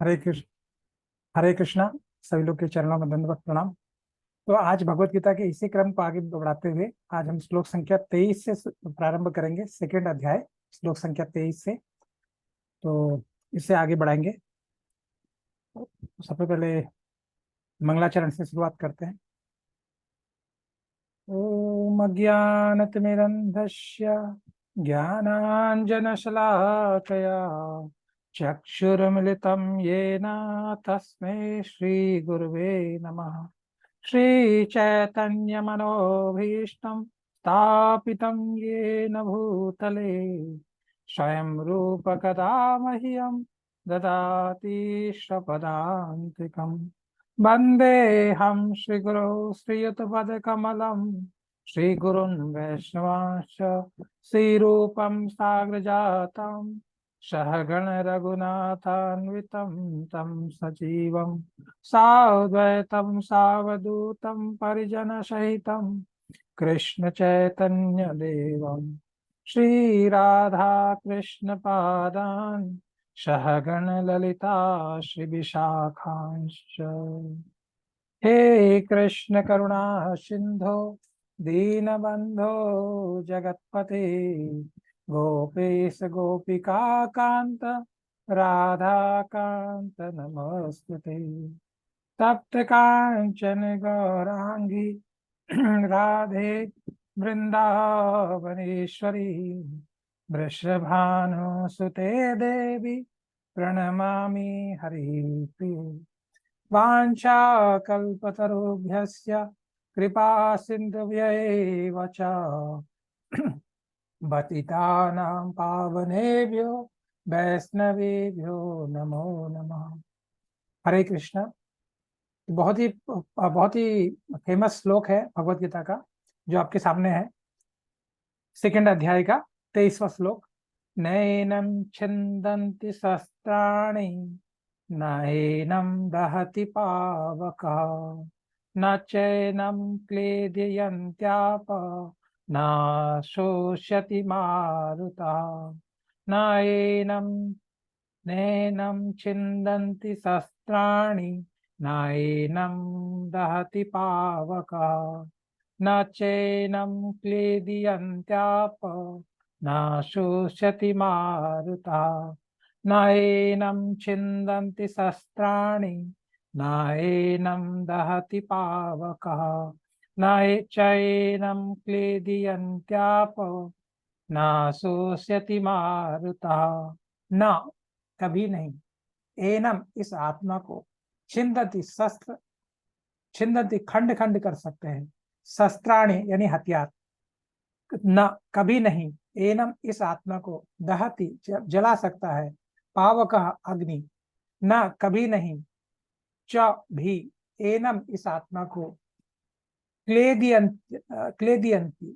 हरे कृष्ण। हरे कृष्णा। सभी लोग के चरणों में दंडवत प्रणाम। तो आज भगवत गीता के इसी क्रम को आगे बढ़ाते हुए आज हम श्लोक संख्या 23 से प्रारंभ करेंगे। सेकंड अध्याय श्लोक संख्या 23 से। तो इससे आगे बढ़ाएंगे। तो सबसे पहले मंगलाचरण से शुरुआत करते हैं। ओम अज्ञानतिमिरन्धस्य ज्ञानाञ्जनशलाकया चक्षुरुमिलितं येन तस्मै श्रीगुरुवे नमः। श्रीचैतन्यमनोभीष्टं स्थापितं येन भूतले स्वयं रूपकदा मह्यं ददाति स्वपदान्तिकम्। वन्देऽहं श्रीगुरो श्रीयुतपदकमलं श्रीगुरुन् वैष्णवांश्च श्रीरूपं साग्रजातं सहगण रघुनाथान्वितं तं सजीवं साद्वैतं सावधूतं परिजनसहितं कृष्ण चैतन्य देवं श्रीराधा कृष्ण पादान् सहगण ललिता श्री विशाखांश्च। हे कृष्ण करुणा सिंधो दीनबंधो जगत्पते गोपेश गोपिका कांत राधा कांत नमस्ते। तप्त कांचन गौरांगी राधे वृंदावनेश्वरी वृषभानुसुते देवी प्रणमामि हरिप्रिये। वाञ्छाकल्पतरुभ्यश्च कृपा सिन्धुभ्यैव च पतितानां पावनेभ्यो वैष्णवेभ्यो नमो नमः। हरे कृष्ण। बहुत ही फेमस श्लोक है भगवत गीता का जो आपके सामने है। सेकंड अध्याय का 23वां श्लोक। नैनं छिन्दन्ति शस्त्राणि नैनं दहति पावकः न चैनं क्लेदयन्त्याप न शोष्यति मारुतः। नैनं नैनं छिन्दन्ति शस्त्राणि नैनं दहति पावकः न चैनं क्लेदयन्त्याप न शोष्यति मारुतः। नैनं छिन्दन्ति शस्त्राणि नैनं दहति पावकः न चैनं क्लेदयन्त्याप न शोष्यति मारुतः। न कभी नहीं, एनम इस आत्मा को, छिन्दति शस्त्र, छिन्दति खंड खंड कर सकते हैं, शस्त्राणि यानी हथियार, न कभी नहीं, एनम इस आत्मा को, दहति जला सकता है, पावक अग्नि, न कभी नहीं, च भी, एनम इस आत्मा को, क्लेदियंती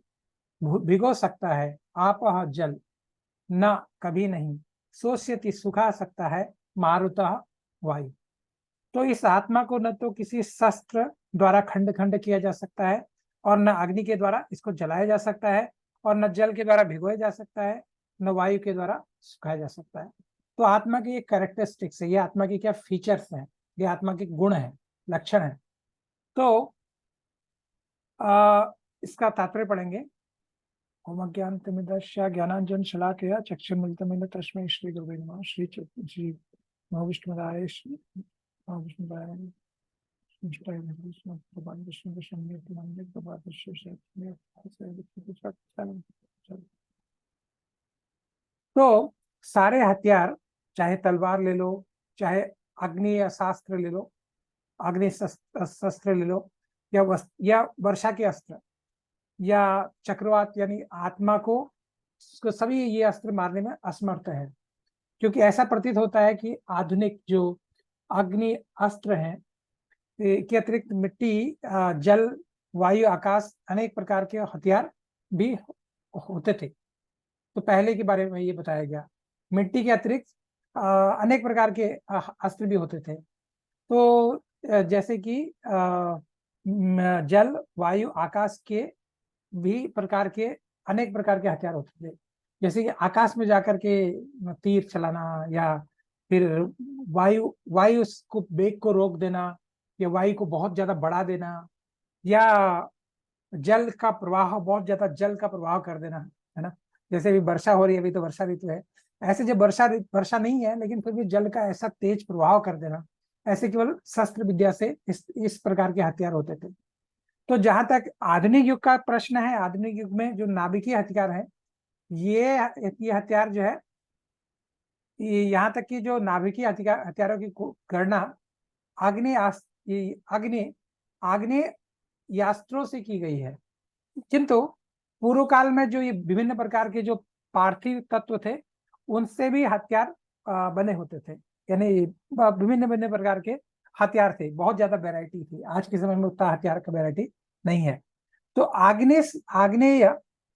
भिगो सकता है, आपह जल, न कभी नहीं, शोष्यति सुखा सकता है, मारुतः वायु। तो इस आत्मा को न तो किसी शस्त्र द्वारा खंड खंड किया जा सकता है और न अग्नि के द्वारा इसको जलाया जा सकता है और न जल के द्वारा भिगोया जा सकता है, न वायु के द्वारा सुखाया जा सकता है। तो आत्मा की ये कैरेक्टरिस्टिक्स है, ये आत्मा की क्या फीचर्स हैं, ये आत्मा के गुण है, लक्षण है। तो इसका तात्पर्य पढ़ेंगे। ओम अज्ञानतिमिरन्धस्य ज्ञानांजन शलाकया चक्षुरुन्मीलितं तस्मै श्री गुरुवे नमः। श्री महाविष्णुपदाय तो सारे हथियार, चाहे तलवार ले लो, चाहे अग्नि या शास्त्र ले लो, अग्नि शस्त्र ले लो, या वर्षा के अस्त्र, या चक्रवात यानी आत्मा को सभी ये अस्त्र मारने में असमर्थ है। क्योंकि ऐसा प्रतीत होता है कि आधुनिक जो अग्नि अस्त्र हैं के अतिरिक्त मिट्टी, जल, वायु, आकाश, अनेक प्रकार के हथियार भी होते थे। तो पहले के बारे में ये बताया गया, मिट्टी के अतिरिक्त अनेक प्रकार के अस्त्र भी होते थे। तो जैसे कि जल, वायु, आकाश के भी प्रकार के अनेक प्रकार के हथियार होते थे। जैसे कि आकाश में जाकर के तीर चलाना, या फिर वायु वायु को वेग को रोक देना, या वायु को बहुत ज्यादा बढ़ा देना, या जल का प्रवाह, बहुत ज्यादा जल का प्रवाह कर देना, है ना। जैसे अभी वर्षा हो रही है, अभी तो वर्षा ऋतु है, ऐसे जब वर्षा नहीं है लेकिन फिर भी जल का ऐसा तेज प्रवाह कर देना, ऐसे केवल शस्त्र विद्या से इस प्रकार के हथियार होते थे। तो जहां तक आधुनिक युग का प्रश्न है, आधुनिक युग में जो नाभिकीय हथियार है, ये हथियार जो है, ये यहाँ तक कि जो नाभिकीय हथियारों की गणना आग्नेय आग्नेयास्त्रों से की गई है। किंतु पूर्व काल में जो ये विभिन्न प्रकार के जो पार्थिव तत्व थे, उनसे भी हथियार बने होते थे। यानी विभिन्न विभिन्न प्रकार के हथियार थे, बहुत ज्यादा वैरायटी थी। आज के समय में उतना हथियार का वैरायटी नहीं है। तो आग्नेय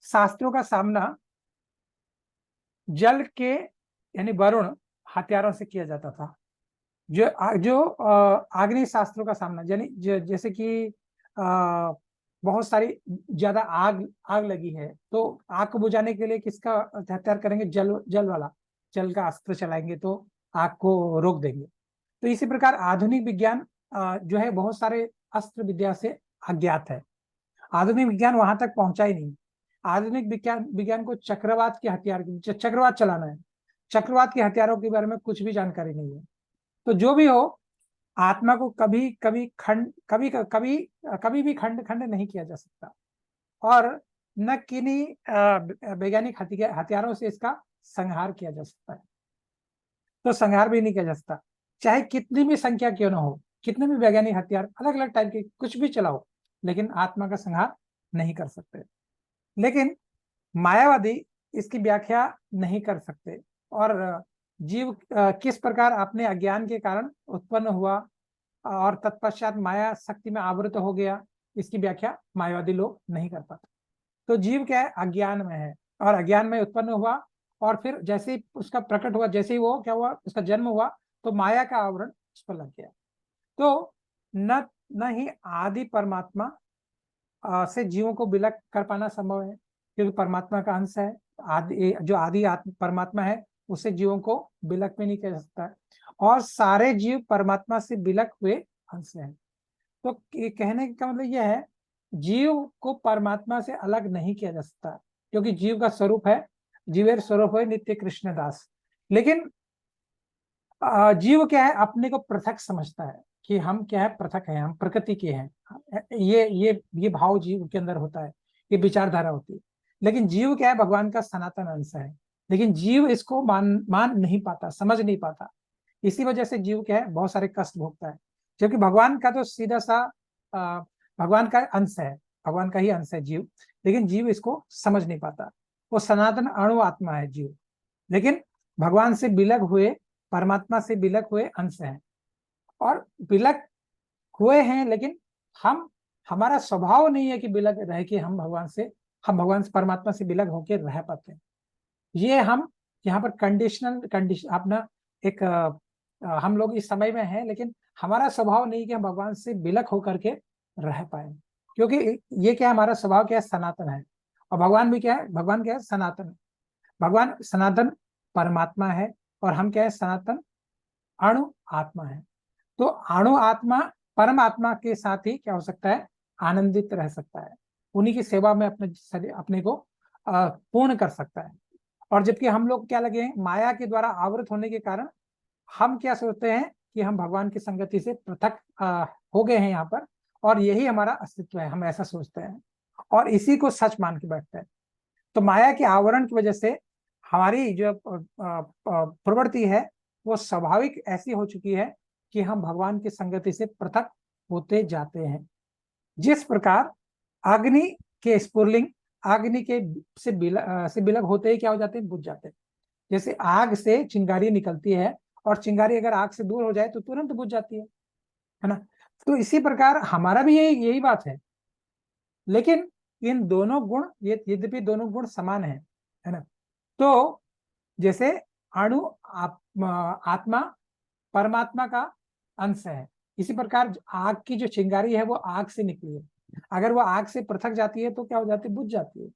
शास्त्रों का सामना जल के यानी वरुण हथियारों से किया जाता था। जो आग्नेय शास्त्रों का सामना, यानी जैसे कि बहुत सारी ज्यादा आग आग लगी है, तो आग को बुझाने के लिए किसका हथियार करेंगे? जल वाला, जल का अस्त्र चलाएंगे तो आग को रोक देंगे। तो इसी प्रकार आधुनिक विज्ञान जो है बहुत सारे अस्त्र विद्या से अज्ञात है। आधुनिक विज्ञान वहां तक पहुंचा ही नहीं। आधुनिक विज्ञान को चक्रवात के हथियार चक्रवात चलाना है, चक्रवात के हथियारों के बारे में कुछ भी जानकारी नहीं है। तो जो भी हो, आत्मा को कभी कभी खंड कभी कभी कभी भी खंड खंड नहीं किया जा सकता, और न किन्हीं वैज्ञानिक हथियारों से इसका संहार किया जा सकता है। तो संहार भी नहीं किया जा सकता, चाहे कितनी भी संख्या क्यों ना हो, कितने भी वैज्ञानिक हथियार अलग अलग टाइप के कुछ भी चलाओ, लेकिन आत्मा का संहार नहीं कर सकते। लेकिन मायावादी इसकी व्याख्या नहीं कर सकते, और जीव किस प्रकार अपने अज्ञान के कारण उत्पन्न हुआ और तत्पश्चात माया शक्ति में आवृत हो गया, इसकी व्याख्या मायावादी लोग नहीं कर पाते। तो जीव क्या है? अज्ञान में है, और अज्ञान में उत्पन्न हुआ, और फिर जैसे ही उसका प्रकट हुआ, जैसे ही वो क्या हुआ, उसका जन्म हुआ, तो माया का आवरण उस पर लग गया। तो न न ही आदि परमात्मा से जीवों को विलग कर पाना संभव है, क्योंकि परमात्मा का अंश है। जो आदि परमात्मा है, उससे जीवों को विलग भी नहीं किया जा सकता है, और सारे जीव परमात्मा से विलग हुए अंश हैं। तो कहने का मतलब यह है, जीव को परमात्मा से अलग नहीं किया जा सकता, क्योंकि जीव का स्वरूप है, जीवेर स्वरूप है नित्य कृष्ण दास। लेकिन जीव क्या है? अपने को पृथक समझता है कि हम क्या है, पृथक है, हम प्रकृति के हैं। ये भाव जीव के अंदर होता है, ये विचारधारा होती है। लेकिन जीव क्या है? भगवान का सनातन अंश है, लेकिन जीव इसको मान नहीं पाता, समझ नहीं पाता। इसी वजह से जीव क्या है, बहुत सारे कष्ट भोगता है। जबकि भगवान का तो सीधा सा भगवान का अंश है, भगवान का ही अंश है जीव, लेकिन जीव इसको समझ नहीं पाता। वो सनातन अणु आत्मा है जीव, लेकिन भगवान से विलग हुए, परमात्मा से विलग हुए अंश हैं, और विलग हुए हैं, लेकिन हम हमारा स्वभाव नहीं है कि विलग रह के हम भगवान से परमात्मा से विलग होकर रह पाते हैं। ये हम यहाँ पर कंडीशन अपना एक हम लोग इस समय में हैं, लेकिन हमारा स्वभाव नहीं कि हम भगवान से विलग होकर के रह पाए, क्योंकि ये क्या, हमारा स्वभाव क्या है? सनातन है। और भगवान भी क्या है? भगवान क्या है? सनातन। भगवान सनातन परमात्मा है, और हम क्या है? सनातन अणु आत्मा है। तो अणु आत्मा परमात्मा के साथ ही क्या हो सकता है? आनंदित रह सकता है, उन्हीं की सेवा में अपने को पूर्ण कर सकता है। और जबकि हम लोग क्या लगे हैं, माया के द्वारा आवृत होने के कारण हम क्या सोचते हैं कि हम भगवान की संगति से पृथक हो गए हैं यहाँ पर, और यही हमारा अस्तित्व है, हम ऐसा सोचते हैं, और इसी को सच मान के बैठते हैं। तो माया के आवरण की वजह से हमारी जो प्रवृत्ति है, वो स्वाभाविक ऐसी हो चुकी है कि हम भगवान की संगति से पृथक होते जाते हैं। जिस प्रकार अग्नि के स्फुरलिंग अग्नि के से विलग होते ही क्या हो जाते हैं? बुझ जाते हैं। जैसे आग से चिंगारी निकलती है, और चिंगारी अगर आग से दूर हो जाए तो तुरंत बुझ जाती है ना। तो इसी प्रकार हमारा भी यही बात है। लेकिन इन दोनों गुण, ये यद्यपि दोनों गुण समान है ना। तो जैसे अणु आत्मा परमात्मा का अंश है, इसी प्रकार आग की जो चिंगारी है वो आग से निकली है, अगर वो आग से पृथक जाती है तो क्या हो जाती है? बुझ जाती है।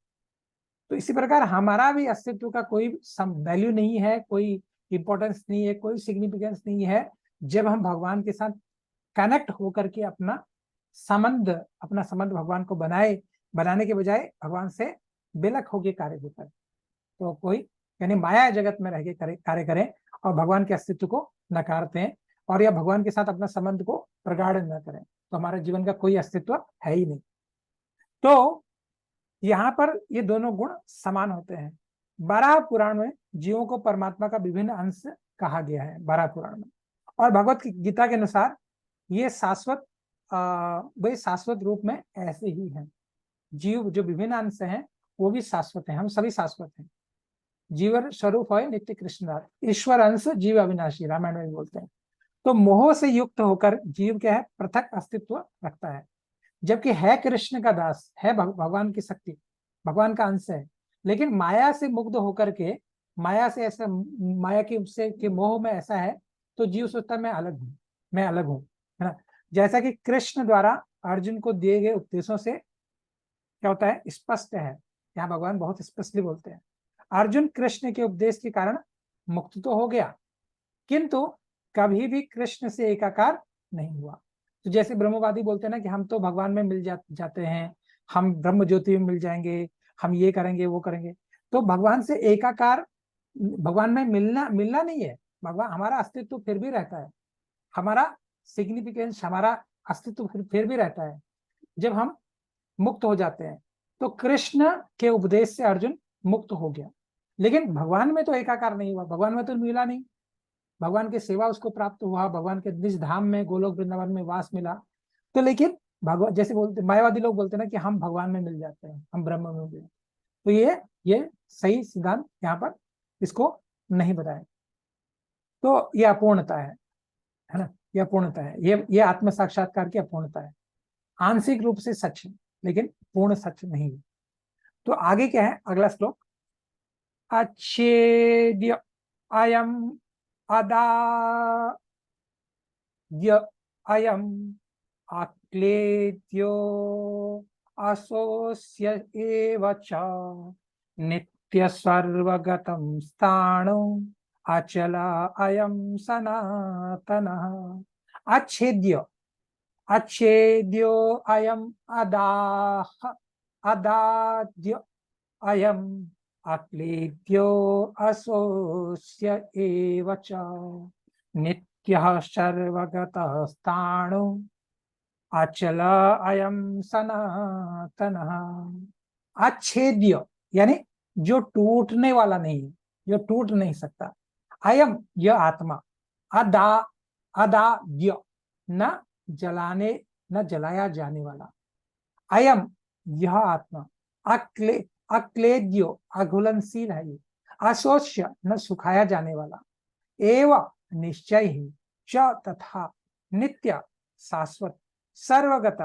तो इसी प्रकार हमारा भी अस्तित्व का कोई वैल्यू नहीं है, कोई इंपॉर्टेंस नहीं है, कोई सिग्निफिकेंस नहीं है जब हम भगवान के साथ कनेक्ट होकर के अपना संबंध भगवान को बनाने के बजाय भगवान से बेलक होके कार्य होता है। तो कोई यानी माया जगत में रह के कार्य करें और भगवान के अस्तित्व को नकारते हैं और या भगवान के साथ अपना संबंध को प्रगाढ़ न करें, तो हमारे जीवन का कोई अस्तित्व है ही नहीं। तो यहाँ पर ये दोनों गुण समान होते हैं। 12 पुराण में जीवों को परमात्मा का विभिन्न अंश कहा गया है, 12 पुराण में, और भगवत गीता के अनुसार ये शाश्वत रूप में ऐसे ही हैं। जीव जो विभिन्न अंश हैं वो भी शाश्वत हैं, हम सभी शाश्वत हैं। जीवन स्वरूप है नित्य कृष्णदास, ईश्वर अंश जीव अविनाशी, रामायण में बोलते हैं। तो मोह से युक्त होकर जीव क्या है, पृथक अस्तित्व रखता है, जबकि है कृष्ण का दास, है भगवान की शक्ति, भगवान का अंश है, लेकिन माया से मुग्ध होकर के, माया से ऐसा, माया के मोह में ऐसा है, तो जीव सोचता है मैं अलग हूँ, मैं अलग हूँ, है ना। जैसा कि कृष्ण द्वारा अर्जुन को दिए गए उपदेशों से क्या होता है, स्पष्ट है, यहाँ भगवान बहुत स्पष्टली बोलते हैं, अर्जुन कृष्ण के उपदेश के कारण मुक्त तो हो गया, किंतु कभी भी कृष्ण से एकाकार नहीं हुआ। तो जैसे ब्रह्मवादी बोलते हैं ना कि हम तो भगवान में मिल जाते हैं, हम ब्रह्म ज्योति में मिल जाएंगे, हम ये करेंगे वो करेंगे, तो भगवान से एकाकार, भगवान में मिलना नहीं है, भगवान हमारा अस्तित्व फिर भी रहता है, हमारा सिग्निफिकेंस, हमारा अस्तित्व फिर भी रहता है। जब हम मुक्त हो जाते हैं तो कृष्ण के उपदेश से अर्जुन मुक्त हो गया, लेकिन भगवान में तो एकाकार नहीं हुआ, भगवान में तो मिला नहीं, भगवान की सेवा उसको प्राप्त हुआ, भगवान के निज धाम में गोलोक वृंदावन में वास मिला। तो लेकिन भगवान, जैसे बोलते मायावादी लोग बोलते हैं ना कि हम भगवान में मिल जाते हैं, हम ब्रह्म में मिल जाते हैं, तो ये सही सिद्धांत यहाँ पर इसको नहीं बताया। तो ये अपूर्णता है ना, ये अपूर्णता है, ये आत्म साक्षात्कार की अपूर्णता है, आंशिक रूप से सच है लेकिन पूर्ण सच नहीं है। तो आगे क्या है, अगला श्लोक, अच्छेद्य अयम अदाद्य अयम अक्लेद्यो असोस्य एव च नित्य सर्वगतं स्थाणु अचल अयम सनातनः। अच्छेद्यो अयम अदाद्य अयम अक्लेद्यो असोस्य एव च नित्यः सर्वगतः स्थाणु अचल अयम सनातनः। अच्छेद्य यानी जो टूटने वाला नहीं है, जो टूट नहीं सकता, अयम यह आत्मा, अदाद्य न जलाया जाने वाला, अयम यह आत्मा, अक्लेद्यो अघुलनशील है ये, अशोष्य न सुखाया जाने वाला, एवं निश्चय ही, च तथा, नित्य शाश्वत, सर्वगत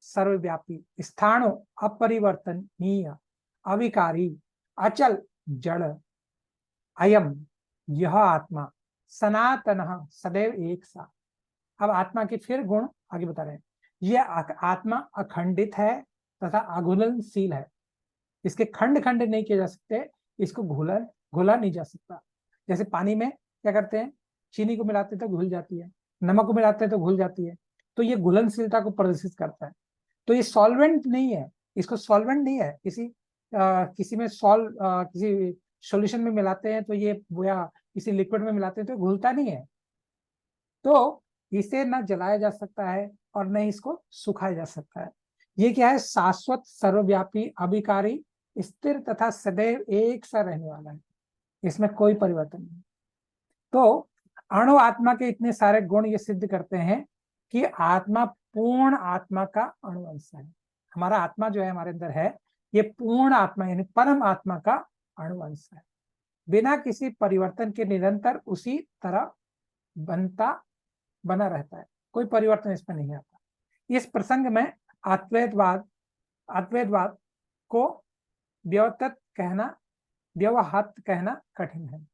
सर्वव्यापी, स्थाणु अपरिवर्तनीय, अविकारी, अचल जड़, अयम यह आत्मा, सनातन सदैव एक सा। अब आत्मा के फिर गुण आगे बता रहे हैं, यह आत्मा अखंडित है तथा अघुलनशील है, इसके खंड खंड नहीं किए जा सकते, इसको घुला नहीं जा सकता। जैसे पानी में क्या करते हैं, चीनी को मिलाते हैं तो घुल जाती है, नमक को मिलाते हैं तो घुल जाती है, तो ये घुलनशीलता को प्रदर्शित करता है। तो ये सॉल्वेंट नहीं है, इसको सॉल्वेंट नहीं है, किसी में किसी सॉल्यूशन में मिलाते हैं तो ये, या किसी लिक्विड में मिलाते हैं तो घुलता नहीं है, तो इसे न जलाया जा सकता है और न इसको सुखाया जा सकता है। ये क्या है, शाश्वत, सर्वव्यापी, अभिकारी, स्थिर तथा सदैव एक सा रहने वाला है, इसमें कोई परिवर्तन नहीं। तो अणु आत्मा के इतने सारे गुण ये सिद्ध करते हैं कि आत्मा पूर्ण आत्मा का अणुअंश है। हमारा आत्मा जो है हमारे अंदर है, ये पूर्ण आत्मा यानी परम आत्मा का अणुअंश है, बिना किसी परिवर्तन के निरंतर उसी तरह बना रहता है, कोई परिवर्तन इसमें नहीं आता। इस प्रसंग में अद्वैतवाद को व्यवहात कहना कठिन है।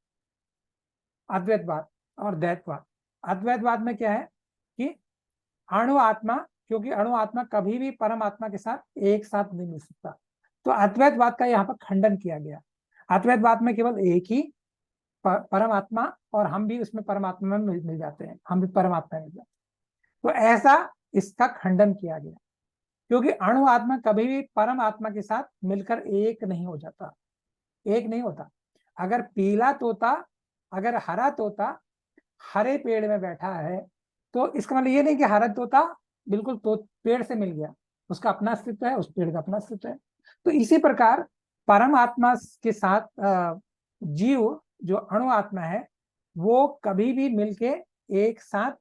अद्वैतवाद और द्वैतवाद, अद्वैतवाद में क्या है कि अणु आत्मा, क्योंकि अणु आत्मा कभी भी परमात्मा के साथ एक साथ नहीं मिल सकता, तो अद्वैतवाद का यहाँ पर खंडन किया गया। अद्वैतवाद में केवल एक ही परमात्मा, और हम भी उसमें परमात्मा में मिल जाते हैं, हम भी परमात्मा में मिल जाते हैं। तो ऐसा इसका खंडन किया गया, क्योंकि अणु आत्मा कभी भी परम आत्मा के साथ मिलकर एक नहीं हो जाता, एक नहीं होता। अगर पीला तोता, अगर हरा तोता हरे पेड़ में बैठा है, तो इसका मतलब ये नहीं कि हरा तोता बिल्कुल तो पेड़ से मिल गया, उसका अपना अस्तित्व है, उस पेड़ का अपना अस्तित्व है। तो इसी प्रकार परमात्मा के साथ जीव जो अणु आत्मा है वो कभी भी मिलके एक साथ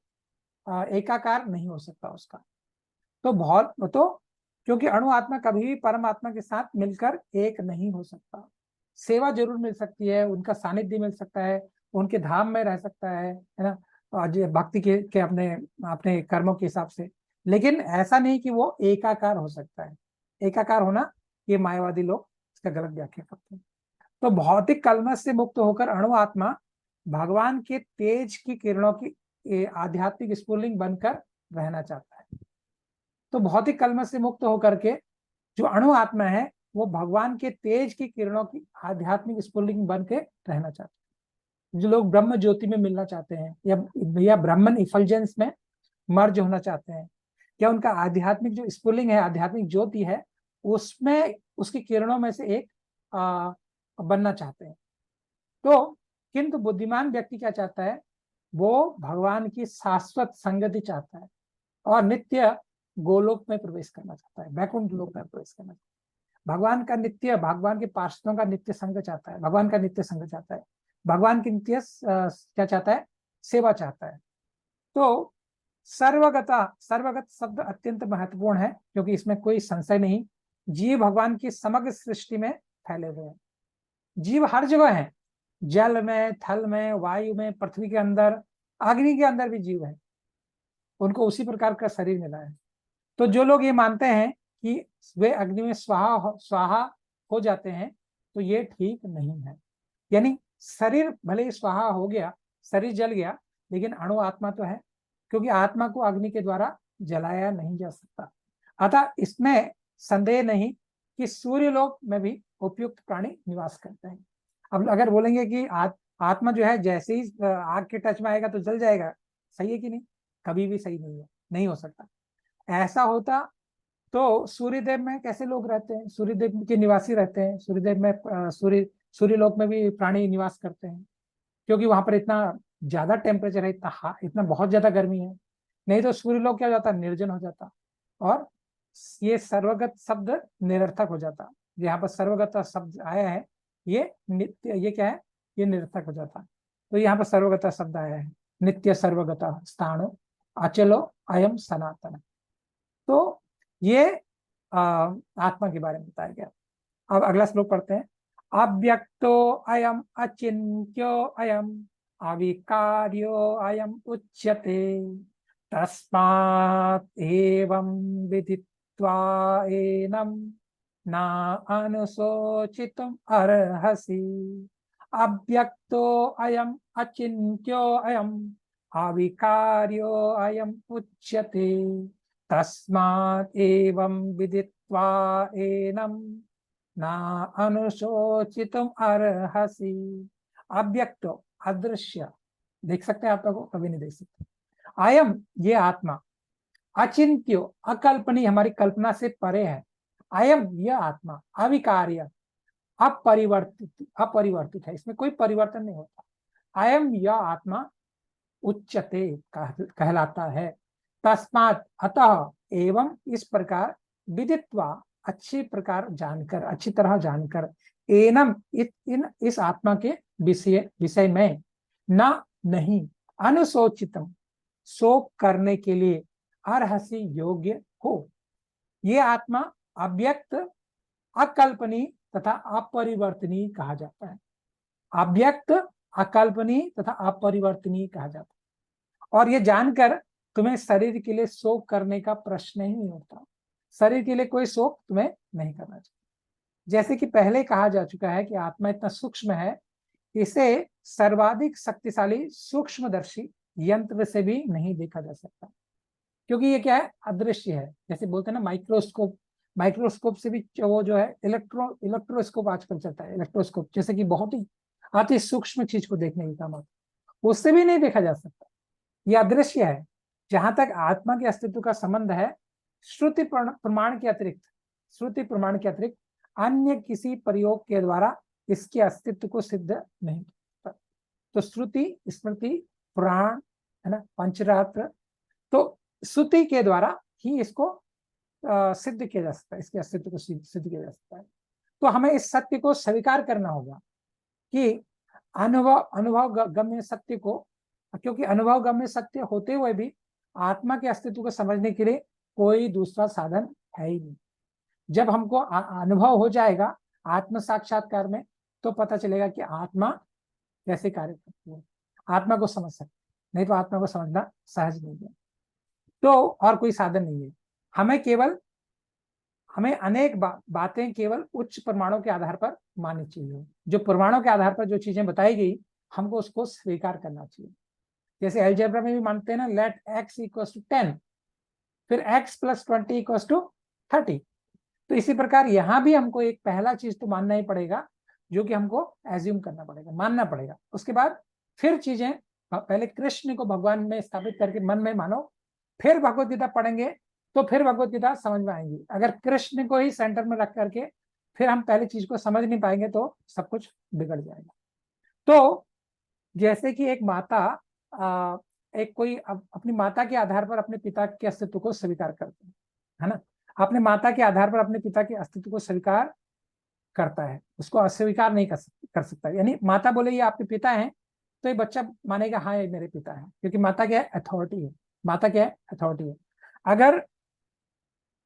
एकाकार नहीं हो सकता उसका। तो बहुत तो क्योंकि अणु आत्मा कभी भी परमात्मा के साथ मिलकर एक नहीं हो सकता। सेवा जरूर मिल सकती है, उनका सानिध्य मिल सकता है, उनके धाम में रह सकता है ना, भक्ति के अपने अपने कर्मों के हिसाब से, लेकिन ऐसा नहीं कि वो एकाकार हो सकता है। एकाकार होना, ये मायावादी लोग इसका गलत व्याख्या करते हैं। तो भौतिक कलमश से मुक्त होकर अणु आत्मा भगवान के तेज की किरणों की आध्यात्मिक स्फुलिंग बनकर रहना चाहता है। तो भौतिक कलमश से मुक्त होकर के जो अणु आत्मा है वो भगवान के तेज की किरणों की आध्यात्मिक स्फुलिंग बन के रहना चाहते हैं। जो लोग ब्रह्म ज्योति में मिलना चाहते हैं या ब्राह्मण इफल्जेंस में मर्ज होना चाहते हैं, या उनका आध्यात्मिक जो स्फुलिंग है, आध्यात्मिक ज्योति है, उसमें उसकी किरणों में से एक बनना चाहते हैं। तो किंतु बुद्धिमान व्यक्ति क्या चाहता है, वो भगवान की शाश्वत संगति चाहता है और नित्य गोलोक में प्रवेश करना चाहता है, वैकुंठ लोक में प्रवेश करना चाहता है। भगवान का नित्य, भगवान के पार्षदों का नित्य संग चाहता है, भगवान का नित्य संग चाहता है, भगवान की नित्य क्या चाहता है, सेवा चाहता है। तो सर्वगत शब्द अत्यंत महत्वपूर्ण है, क्योंकि इसमें कोई संशय नहीं, जीव भगवान की समग्र सृष्टि में फैले हुए हैं। जीव हर जगह है, जल में, थल में, वायु में, पृथ्वी के अंदर, अग्नि के अंदर भी जीव है, उनको उसी प्रकार का शरीर मिला है। तो जो लोग ये मानते हैं कि वे अग्नि में स्वाहा हो जाते हैं, तो ये ठीक नहीं है। यानी शरीर भले ही स्वाहा हो गया, शरीर जल गया, लेकिन अणु आत्मा तो है, क्योंकि आत्मा को अग्नि के द्वारा जलाया नहीं जा सकता। अतः इसमें संदेह नहीं कि सूर्यलोक में भी उपयुक्त प्राणी निवास करते हैं। अब अगर बोलेंगे कि आत्मा जो है जैसे ही आग के टच में आएगा तो जल जाएगा, सही है कि नहीं? कभी भी सही नहीं है, नहीं हो सकता। ऐसा होता तो सूर्यदेव में कैसे लोग रहते हैं, सूर्यदेव के निवासी रहते हैं, सूर्यदेव में सूर्यलोक में भी प्राणी निवास करते हैं, क्योंकि वहां पर इतना ज्यादा टेम्परेचर है, इतना बहुत ज्यादा गर्मी है। नहीं तो सूर्यलोक क्या हो जाता, निर्जन हो जाता, और ये सर्वगत शब्द निरर्थक हो जाता। यहाँ पर सर्वगत शब्द आया है, ये नित्य, ये क्या है, ये निरर्थक हो जाता। तो यहाँ पर सर्वगत शब्द आया है, नित्य सर्वगत स्थाणु अचलो अयम सनातन। तो ये आत्मा के बारे में बताया गया। अब अगला श्लोक पढ़ते हैं। अव्यक्तो अयम अचिन्त्यो अयम अविकार्यो अयम उच्यते तस्मात् एवं विदित्वा एनं न अनुशोचितुम् अर्हसि। अव्यक्तो अयम अचिन्त्यो अयम अविकार्यो अयम उच्यते तस्मात् एवं विदित्वा एनं न अनुशोचितुम् अर्हसि। अव्यक्त, अदृश्य, देख सकते हैं आप लोग, कभी नहीं देख सकते। अयम, ये आत्मा, अचिंत्यो, अकल्पनीय, हमारी कल्पना से परे है। अयम, यह आत्मा, अविकार्य, अपरिवर्तित है, इसमें कोई परिवर्तन नहीं होता। अयम, यह आत्मा उच्चते, कहलाता है। तस्मात्, अतः, एवं, इस प्रकार, विदित्वा, अच्छी प्रकार जानकर, अच्छी तरह जानकर, एनम, इस आत्मा के विषय में, न, नहीं, अनुशोचितम, शोक करने के लिए, अर्हसि, योग्य हो। ये आत्मा अव्यक्त, अकल्पनीय तथा अपरिवर्तनीय कहा जाता है। अव्यक्त, अकल्पनीय तथा अपरिवर्तनीय कहा जाता है। और ये जानकर तुम्हें शरीर के लिए शोक करने का प्रश्न ही नहीं होता। शरीर के लिए कोई शोक तुम्हें नहीं करना चाहिए। जैसे कि पहले कहा जा चुका है कि आत्मा इतना सूक्ष्म है, इसे सर्वाधिक शक्तिशाली सूक्ष्मदर्शी यंत्र से भी नहीं देखा जा सकता, क्योंकि ये क्या है, अदृश्य है। जैसे बोलते हैं ना माइक्रोस्कोप, माइक्रोस्कोप से भी वो जो है इलेक्ट्रोस्कोप आजकल चलता है, इलेक्ट्रोस्कोप, जैसे कि बहुत ही अति सूक्ष्म चीज को देखने की काम आता है, उससे भी नहीं देखा जा सकता, यह अदृश्य है। जहां तक आत्मा के अस्तित्व का संबंध है, श्रुति प्रमाण के अतिरिक्त, श्रुति प्रमाण के अतिरिक्त अन्य किसी प्रयोग के द्वारा इसके अस्तित्व को सिद्ध नहीं करता। तो श्रुति, स्मृति, पुराण, है ना, पंचरात्र, तो श्रुति के द्वारा ही इसको सिद्ध किया जा सकता है, इसके अस्तित्व को सिद्ध किया जा सकता है। तो हमें इस सत्य को स्वीकार करना होगा कि अनुभव गम्य सत्य को, क्योंकि अनुभव गम्य सत्य होते हुए भी आत्मा के अस्तित्व को समझने के लिए कोई दूसरा साधन है ही नहीं। जब हमको अनुभव हो जाएगा आत्म साक्षात्कार में, तो पता चलेगा कि आत्मा कैसे कार्य करती है, आत्मा को समझ सकते, नहीं तो आत्मा को समझना सहज नहीं है। तो और कोई साधन नहीं है, हमें अनेक बातें केवल उच्च प्रमाणों के आधार पर माननी चाहिए। जो प्रमाणों के आधार पर जो चीजें बताई गई, हमको उसको स्वीकार करना चाहिए। जैसे अलजेब्रा में भी मानते हैं ना, लेट x इक्वल टू 10, फिर x प्लस 20 इक्वल टू 30। तो इसी प्रकार यहाँ भी हमको एक पहला चीज तो मानना ही पड़ेगा, जो कि हमको एज्यूम करना पड़ेगा, मानना पड़ेगा। उसके बाद फिर चीजें, पहले कृष्ण को भगवान में स्थापित करके मन में मानो, फिर भगवत गीता पढ़ेंगे तो फिर भगवत गीता समझ में आएंगी। अगर कृष्ण को ही सेंटर में रख करके फिर हम पहले चीज को समझ नहीं पाएंगे तो सब कुछ बिगड़ जाएगा। तो जैसे कि एक माता एक कोई अपनी माता के आधार पर अपने पिता के अस्तित्व को स्वीकार करते है ना, अपने माता के आधार पर अपने पिता के अस्तित्व को स्वीकार करता है, उसको अस्वीकार नहीं कर सकता। यानी माता बोले ये आपके पिता हैं, तो ये बच्चा मानेगा हाँ ये मेरे पिता है, क्योंकि माता क्या है, अथॉरिटी है। माता क्या है, अथॉरिटी है। अगर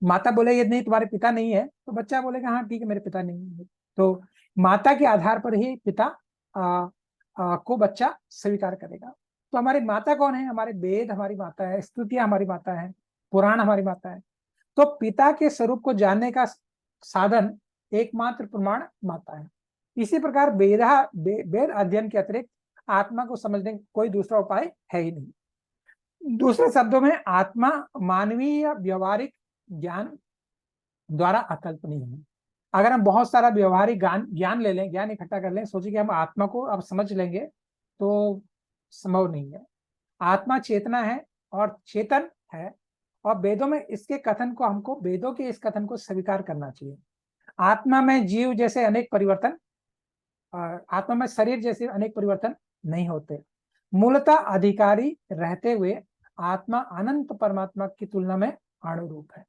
माता बोले ये नहीं तुम्हारे पिता नहीं है, तो बच्चा बोलेगा हाँ ठीक है मेरे पिता नहीं है। तो माता के आधार पर ही पिता को बच्चा स्वीकार करेगा। तो हमारी माता कौन है, हमारे वेद हमारी माता है, स्तुतियां हमारी माता है, पुराण हमारी माता है। तो पिता के स्वरूप को जानने का साधन एकमात्र प्रमाण माता है। इसी प्रकार वेद अध्ययन के अतिरिक्त आत्मा को समझने का कोई दूसरा उपाय है ही नहीं। दूसरे शब्दों में आत्मा मानवीय व्यवहारिक ज्ञान द्वारा अकल्पनीय है। अगर हम बहुत सारा व्यवहारिक ज्ञान ले लें, ज्ञान इकट्ठा कर लें, सोचिए कि हम आत्मा को अब समझ लेंगे, तो संभव नहीं है। आत्मा चेतना है और चेतन है, और वेदों में इसके कथन को, हमको वेदों के इस कथन को स्वीकार करना चाहिए। आत्मा में जीव जैसे अनेक परिवर्तन, आत्मा में शरीर जैसे अनेक परिवर्तन नहीं होते। मूलतः अधिकारी रहते हुए आत्मा अनंत परमात्मा की तुलना में अणुरूप है।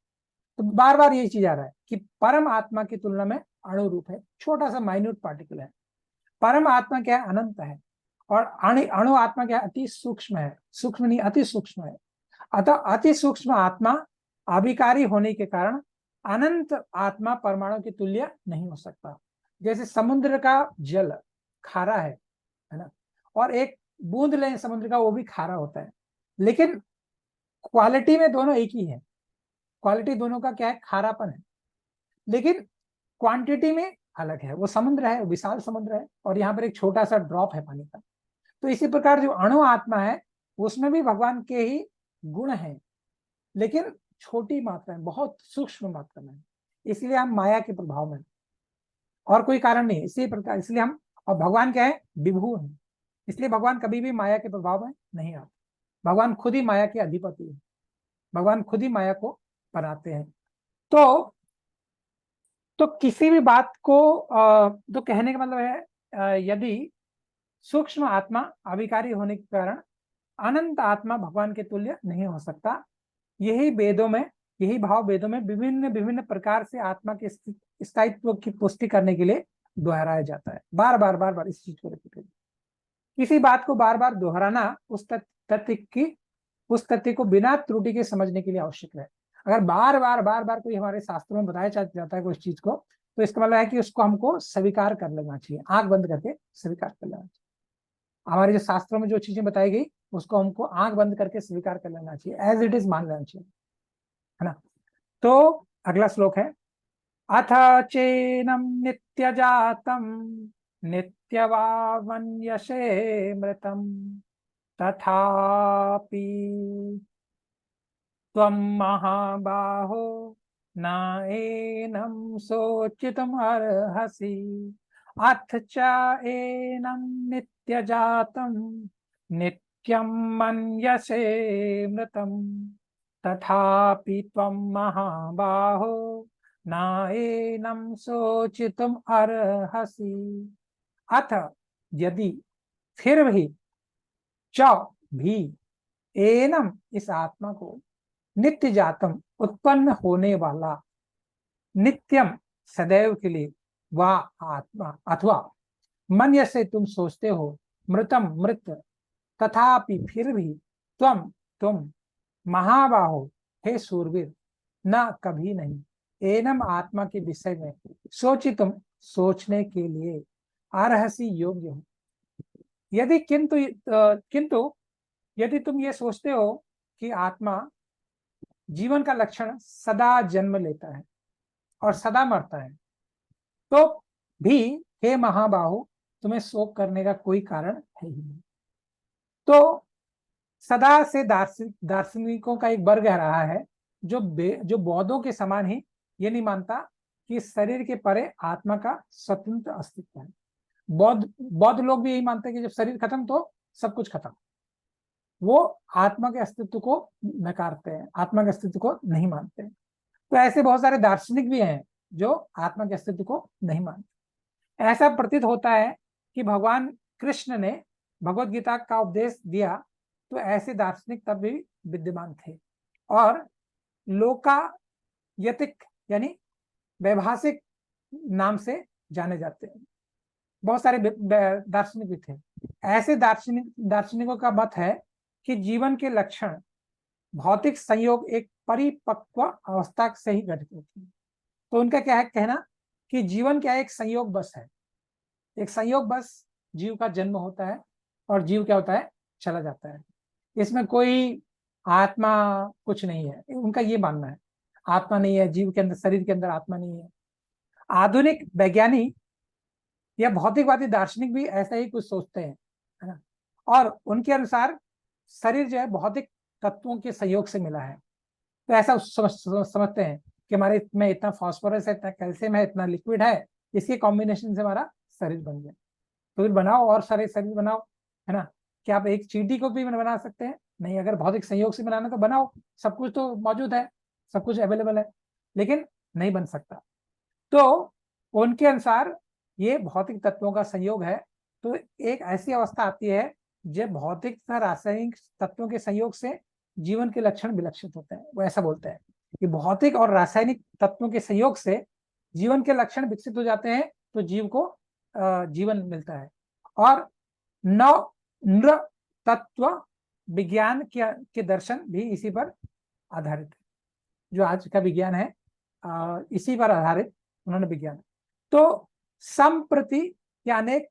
तो बार बार यही चीज आ रहा है कि परम आत्मा की तुलना में अणुरूप है, छोटा सा माइन्यूट पार्टिकल है। परम आत्मा क्या है, अनंत है, और अणु आत्मा क्या है, अति सूक्ष्म है, सूक्ष्म नहीं अति सूक्ष्म है। अतः अति सूक्ष्म आत्मा अभिकारी होने के कारण अनंत आत्मा परमाणु के तुल्य नहीं हो सकता। जैसे समुद्र का जल खारा है ना, और एक बूंद लें समुद्र का, वो भी खारा होता है, लेकिन क्वालिटी में दोनों एक ही है। क्वालिटी दोनों का क्या है, खारापन है, लेकिन क्वांटिटी में अलग है। वो समुद्र है, विशाल समुद्र है, और यहाँ पर एक छोटा सा ड्रॉप है पानी का। तो इसी प्रकार जो अणु आत्मा है, उसमें भी भगवान के ही गुण हैं, लेकिन छोटी मात्रा में, बहुत सूक्ष्म मात्रा में, इसलिए हम माया के प्रभाव में, और कोई कारण नहीं। इसी प्रकार इसलिए हम, और भगवान क्या है, विभू है, इसलिए भगवान कभी भी माया के प्रभाव में नहीं आते। भगवान खुद ही माया के अधिपति है, भगवान खुद ही माया को बनाते हैं। तो किसी भी बात को तो कहने का मतलब है, यदि सूक्ष्म आत्मा अविकारी होने के कारण अनंत आत्मा भगवान के तुल्य नहीं हो सकता। यही वेदों में, यही भाव वेदों में विभिन्न विभिन्न प्रकार से आत्मा के स्थायित्व की पुष्टि करने के लिए दोहराया जाता है। बार बार बार बार इस चीज को रिपीट, किसी बात को बार बार दोहराना उस तथ्य को बिना त्रुटि के समझने के लिए आवश्यक है। अगर बार बार कोई हमारे शास्त्रों में बताया जाता है कोई चीज को, तो इसका मतलब है कि उसको हमको स्वीकार कर लेना चाहिए, आंख बंद करके स्वीकार कर लेना चाहिए। हमारे जो शास्त्रों में जो चीजें बताई गई, उसको हमको आंख बंद करके स्वीकार कर लेना चाहिए, एज इट इज मान लेना चाहिए, है ना। तो अगला श्लोक है, अथ चेनम नित्य जातम नित्यवावन्यसे मृतम तथापि त्वं महाबाहो न एनं शोचितुम् अर्हसि अथ च एनं नित्यजातं नित्यं मन्यसे मृतं तथापि त्वं महाबाहो नाएनं सोचितुम अर्हसि। अथ यदि, फिर भी, च भी, एनम इस आत्मा को, नित्य जातम उत्पन्न होने वाला, नित्यम सदैव के लिए, वा आत्मा अथवा मन से तुम सोचते हो, मृतम मृत, तथापि फिर भी, तुम महाबाहो, हे सूरवीर, न कभी नहीं, एनम आत्मा के विषय में सोचितुम सोचने के लिए अर्हसि योग्य हो। यदि किंतु यदि तुम ये सोचते हो कि आत्मा जीवन का लक्षण सदा जन्म लेता है और सदा मरता है, तो भी हे महाबाहु, तुम्हें शोक करने का कोई कारण है ही नहीं। तो सदा से दार्शनिकों का एक वर्ग रहा है जो बौद्धों के समान ही ये नहीं मानता कि शरीर के परे आत्मा का स्वतंत्र अस्तित्व है। बौद्ध लोग भी यही मानते हैं कि जब शरीर खत्म तो सब कुछ खत्म। वो आत्मा के अस्तित्व को नकारते हैं, आत्मा के अस्तित्व को नहीं मानते हैं। तो ऐसे बहुत सारे दार्शनिक भी हैं जो आत्मा के अस्तित्व को नहीं मानते। ऐसा प्रतीत होता है कि भगवान कृष्ण ने भगवत गीता का उपदेश दिया तो ऐसे दार्शनिक तब भी विद्यमान थे और लोकायतिक यानी वैभाषिक नाम से जाने जाते हैं। बहुत सारे दार्शनिक भी थे। ऐसे दार्शनिकों का मत है कि जीवन के लक्षण भौतिक संयोग एक परिपक्व अवस्था से ही घटित होती है। तो उनका क्या है कहना कि जीवन क्या एक संयोग बस है, एक संयोग बस जीव का जन्म होता है और जीव क्या होता है, चला जाता है। इसमें कोई आत्मा कुछ नहीं है, उनका ये मानना है। आत्मा नहीं है जीव के अंदर, शरीर के अंदर आत्मा नहीं है। आधुनिक वैज्ञानिक या भौतिकवादी दार्शनिक भी ऐसा ही कुछ सोचते हैं, है ना। और उनके अनुसार शरीर जो है भौतिक तत्वों के सहयोग से मिला है। तो ऐसा समझते हैं कि हमारे में इतना फास्फोरस है, इतना कैल्शियम है, इतना लिक्विड है, इसके कॉम्बिनेशन से हमारा शरीर बन गया। तो फिर बनाओ और सारे शरीर बनाओ, है ना। क्या आप एक चींटी को भी बना सकते हैं? नहीं। अगर भौतिक संयोग से बनाना तो बनाओ, सब कुछ तो मौजूद है, सब कुछ अवेलेबल है, लेकिन नहीं बन सकता। तो उनके अनुसार ये भौतिक तत्वों का संयोग है। तो एक ऐसी अवस्था आती है जब भौतिक तथा रासायनिक तत्वों के संयोग से जीवन के लक्षण विलक्षित होते हैं। वो ऐसा बोलते हैं कि भौतिक और रासायनिक तत्वों के संयोग से जीवन के लक्षण विकसित हो जाते हैं, तो जीव को जीवन मिलता है। और नव नृ तत्व विज्ञान के दर्शन भी इसी पर आधारित है। जो आज का विज्ञान है इसी पर आधारित उन्होंने विज्ञान। तो संप्रति या अनेक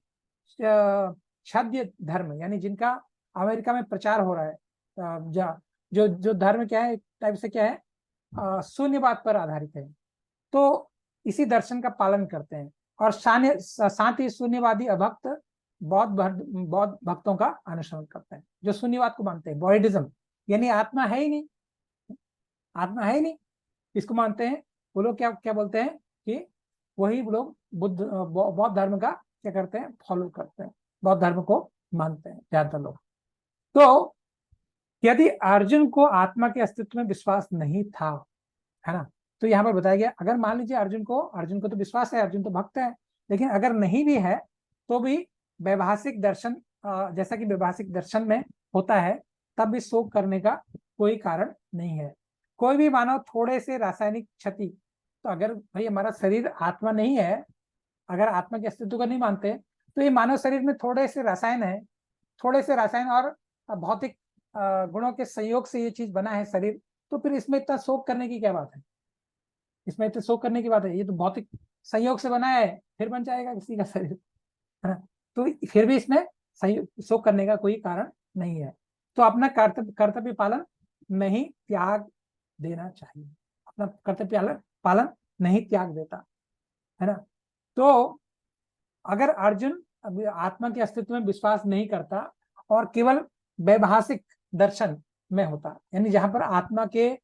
छद्य धर्म, यानी जिनका अमेरिका में प्रचार हो रहा है, जो धर्म क्या है, टाइप से क्या है, शून्यवाद पर आधारित है, तो इसी दर्शन का पालन करते हैं। और साथ ही शून्यवादी अभक्त बौद्ध भक्तों का अनुसरण करते हैं, जो शून्यवाद को मानते हैं। बॉयडिज्म यानी आत्मा है ही नहीं, आत्मा है ही नहीं, इसको मानते हैं। वो लोग क्या क्या बोलते हैं कि वही लोग बौद्ध धर्म का क्या करते हैं, फॉलो करते हैं, बौद्ध धर्म को मानते हैं ज्यादातर लोग। तो यदि अर्जुन को आत्मा के अस्तित्व में विश्वास नहीं था, है ना, तो यहाँ पर बताया गया अगर मान लीजिए अर्जुन को तो विश्वास है, अर्जुन तो भक्त है, लेकिन अगर नहीं भी है तो भी वैभाषिक दर्शन, जैसा कि वैभाषिक दर्शन में होता है, तब भी शोक करने का कोई कारण नहीं है। कोई भी मानव थोड़े से रासायनिक क्षति, तो अगर भाई हमारा शरीर आत्मा नहीं है, अगर आत्मा के अस्तित्व को नहीं मानते, तो ये मानव शरीर में थोड़े से रसायन है, थोड़े से रसायन और भौतिक गुणों के संयोग से ये चीज बना है शरीर, तो फिर इसमें इतना शोक करने की क्या बात है? इसमें इतना शोक करने की बात है? ये तो भौतिक संयोग से बना है, फिर बन जाएगा किसी का शरीर, है ना। तो फिर भी इसमें शोक करने का कोई कारण नहीं है। तो अपना कर्तव्य पालन नहीं त्याग देना चाहिए, अपना कर्तव्य पालन नहीं त्याग देता, है ना। तो अगर अर्जुन आत्मा के अस्तित्व में विश्वास नहीं करता और केवल वैभाषिक दर्शन में होता, यानी जहां पर आत्मा के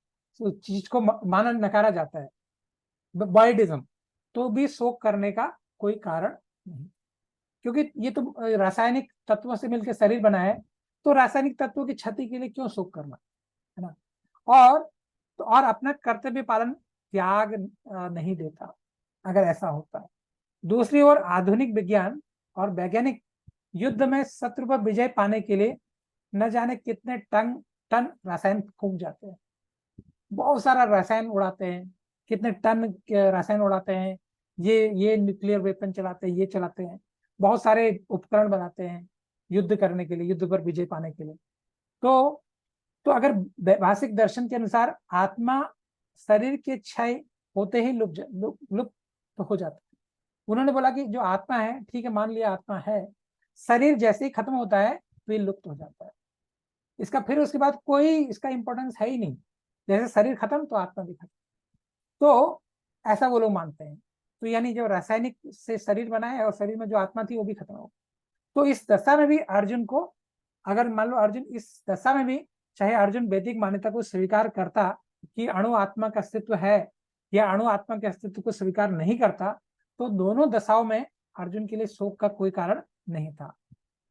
चीज को माना नकारा जाता है, बॉयडिज्म, तो भी शोक करने का कोई कारण नहीं, क्योंकि ये तो रासायनिक तत्वों से मिलकर शरीर बना है, तो रासायनिक तत्वों की क्षति के लिए क्यों शोक करना, है ना। और तो और अपना कर्तव्य पालन त्याग नहीं देता अगर ऐसा होता है। दूसरी ओर आधुनिक विज्ञान और वैज्ञानिक युद्ध में शत्रु पर विजय पाने के लिए न जाने कितने टन टन रसायन फूंक जाते हैं, बहुत सारा रसायन उड़ाते हैं, कितने टन के रसायन उड़ाते हैं, ये न्यूक्लियर वेपन चलाते हैं, ये चलाते हैं, बहुत सारे उपकरण बनाते हैं युद्ध करने के लिए, युद्ध पर विजय पाने के लिए। तो अगर वैभाषिक दर्शन के अनुसार आत्मा शरीर के क्षय होते ही लुप्त तो हो जाता है। उन्होंने बोला कि जो आत्मा है, ठीक है, मान लिया आत्मा है, शरीर जैसे ही खत्म होता है तो ये लुप्त हो जाता है, इसका फिर उसके बाद कोई इसका इंपॉर्टेंस है ही नहीं, जैसे शरीर खत्म तो आत्मा भी खत्म। तो ऐसा वो लोग मानते हैं। तो यानी जो रासायनिक से शरीर बना है और शरीर में जो आत्मा थी वो भी खत्म हो। तो इस दशा में भी अर्जुन को, अगर मान लो अर्जुन इस दशा में भी, चाहे अर्जुन वैदिक मान्यता को स्वीकार करता कि अणु आत्मा का अस्तित्व है, या अणु आत्मा के अस्तित्व को स्वीकार नहीं करता, तो दोनों दशाओं में अर्जुन के लिए शोक का कोई कारण नहीं था।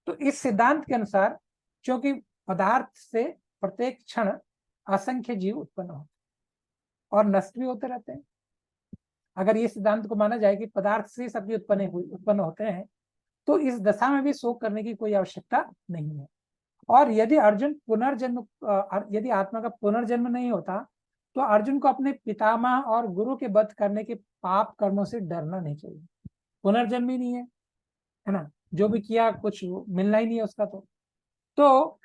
तो इस सिद्धांत के अनुसार, क्योंकि पदार्थ से प्रत्येक क्षण असंख्य जीव उत्पन्न होते और नष्ट भी होते रहते हैं, अगर ये सिद्धांत को माना जाए कि पदार्थ से सभी उत्पन्न होते हैं, तो इस दशा में भी शोक करने की कोई आवश्यकता नहीं है। और यदि अर्जुन पुनर्जन्म, यदि आत्मा का पुनर्जन्म नहीं होता, तो अर्जुन को अपने पितामह और गुरु के वध करने के पाप कर्मों से डरना नहीं चाहिए। पुनर्जन्म ही नहीं है ना, जो भी किया कुछ मिलना ही नहीं है उसका, तो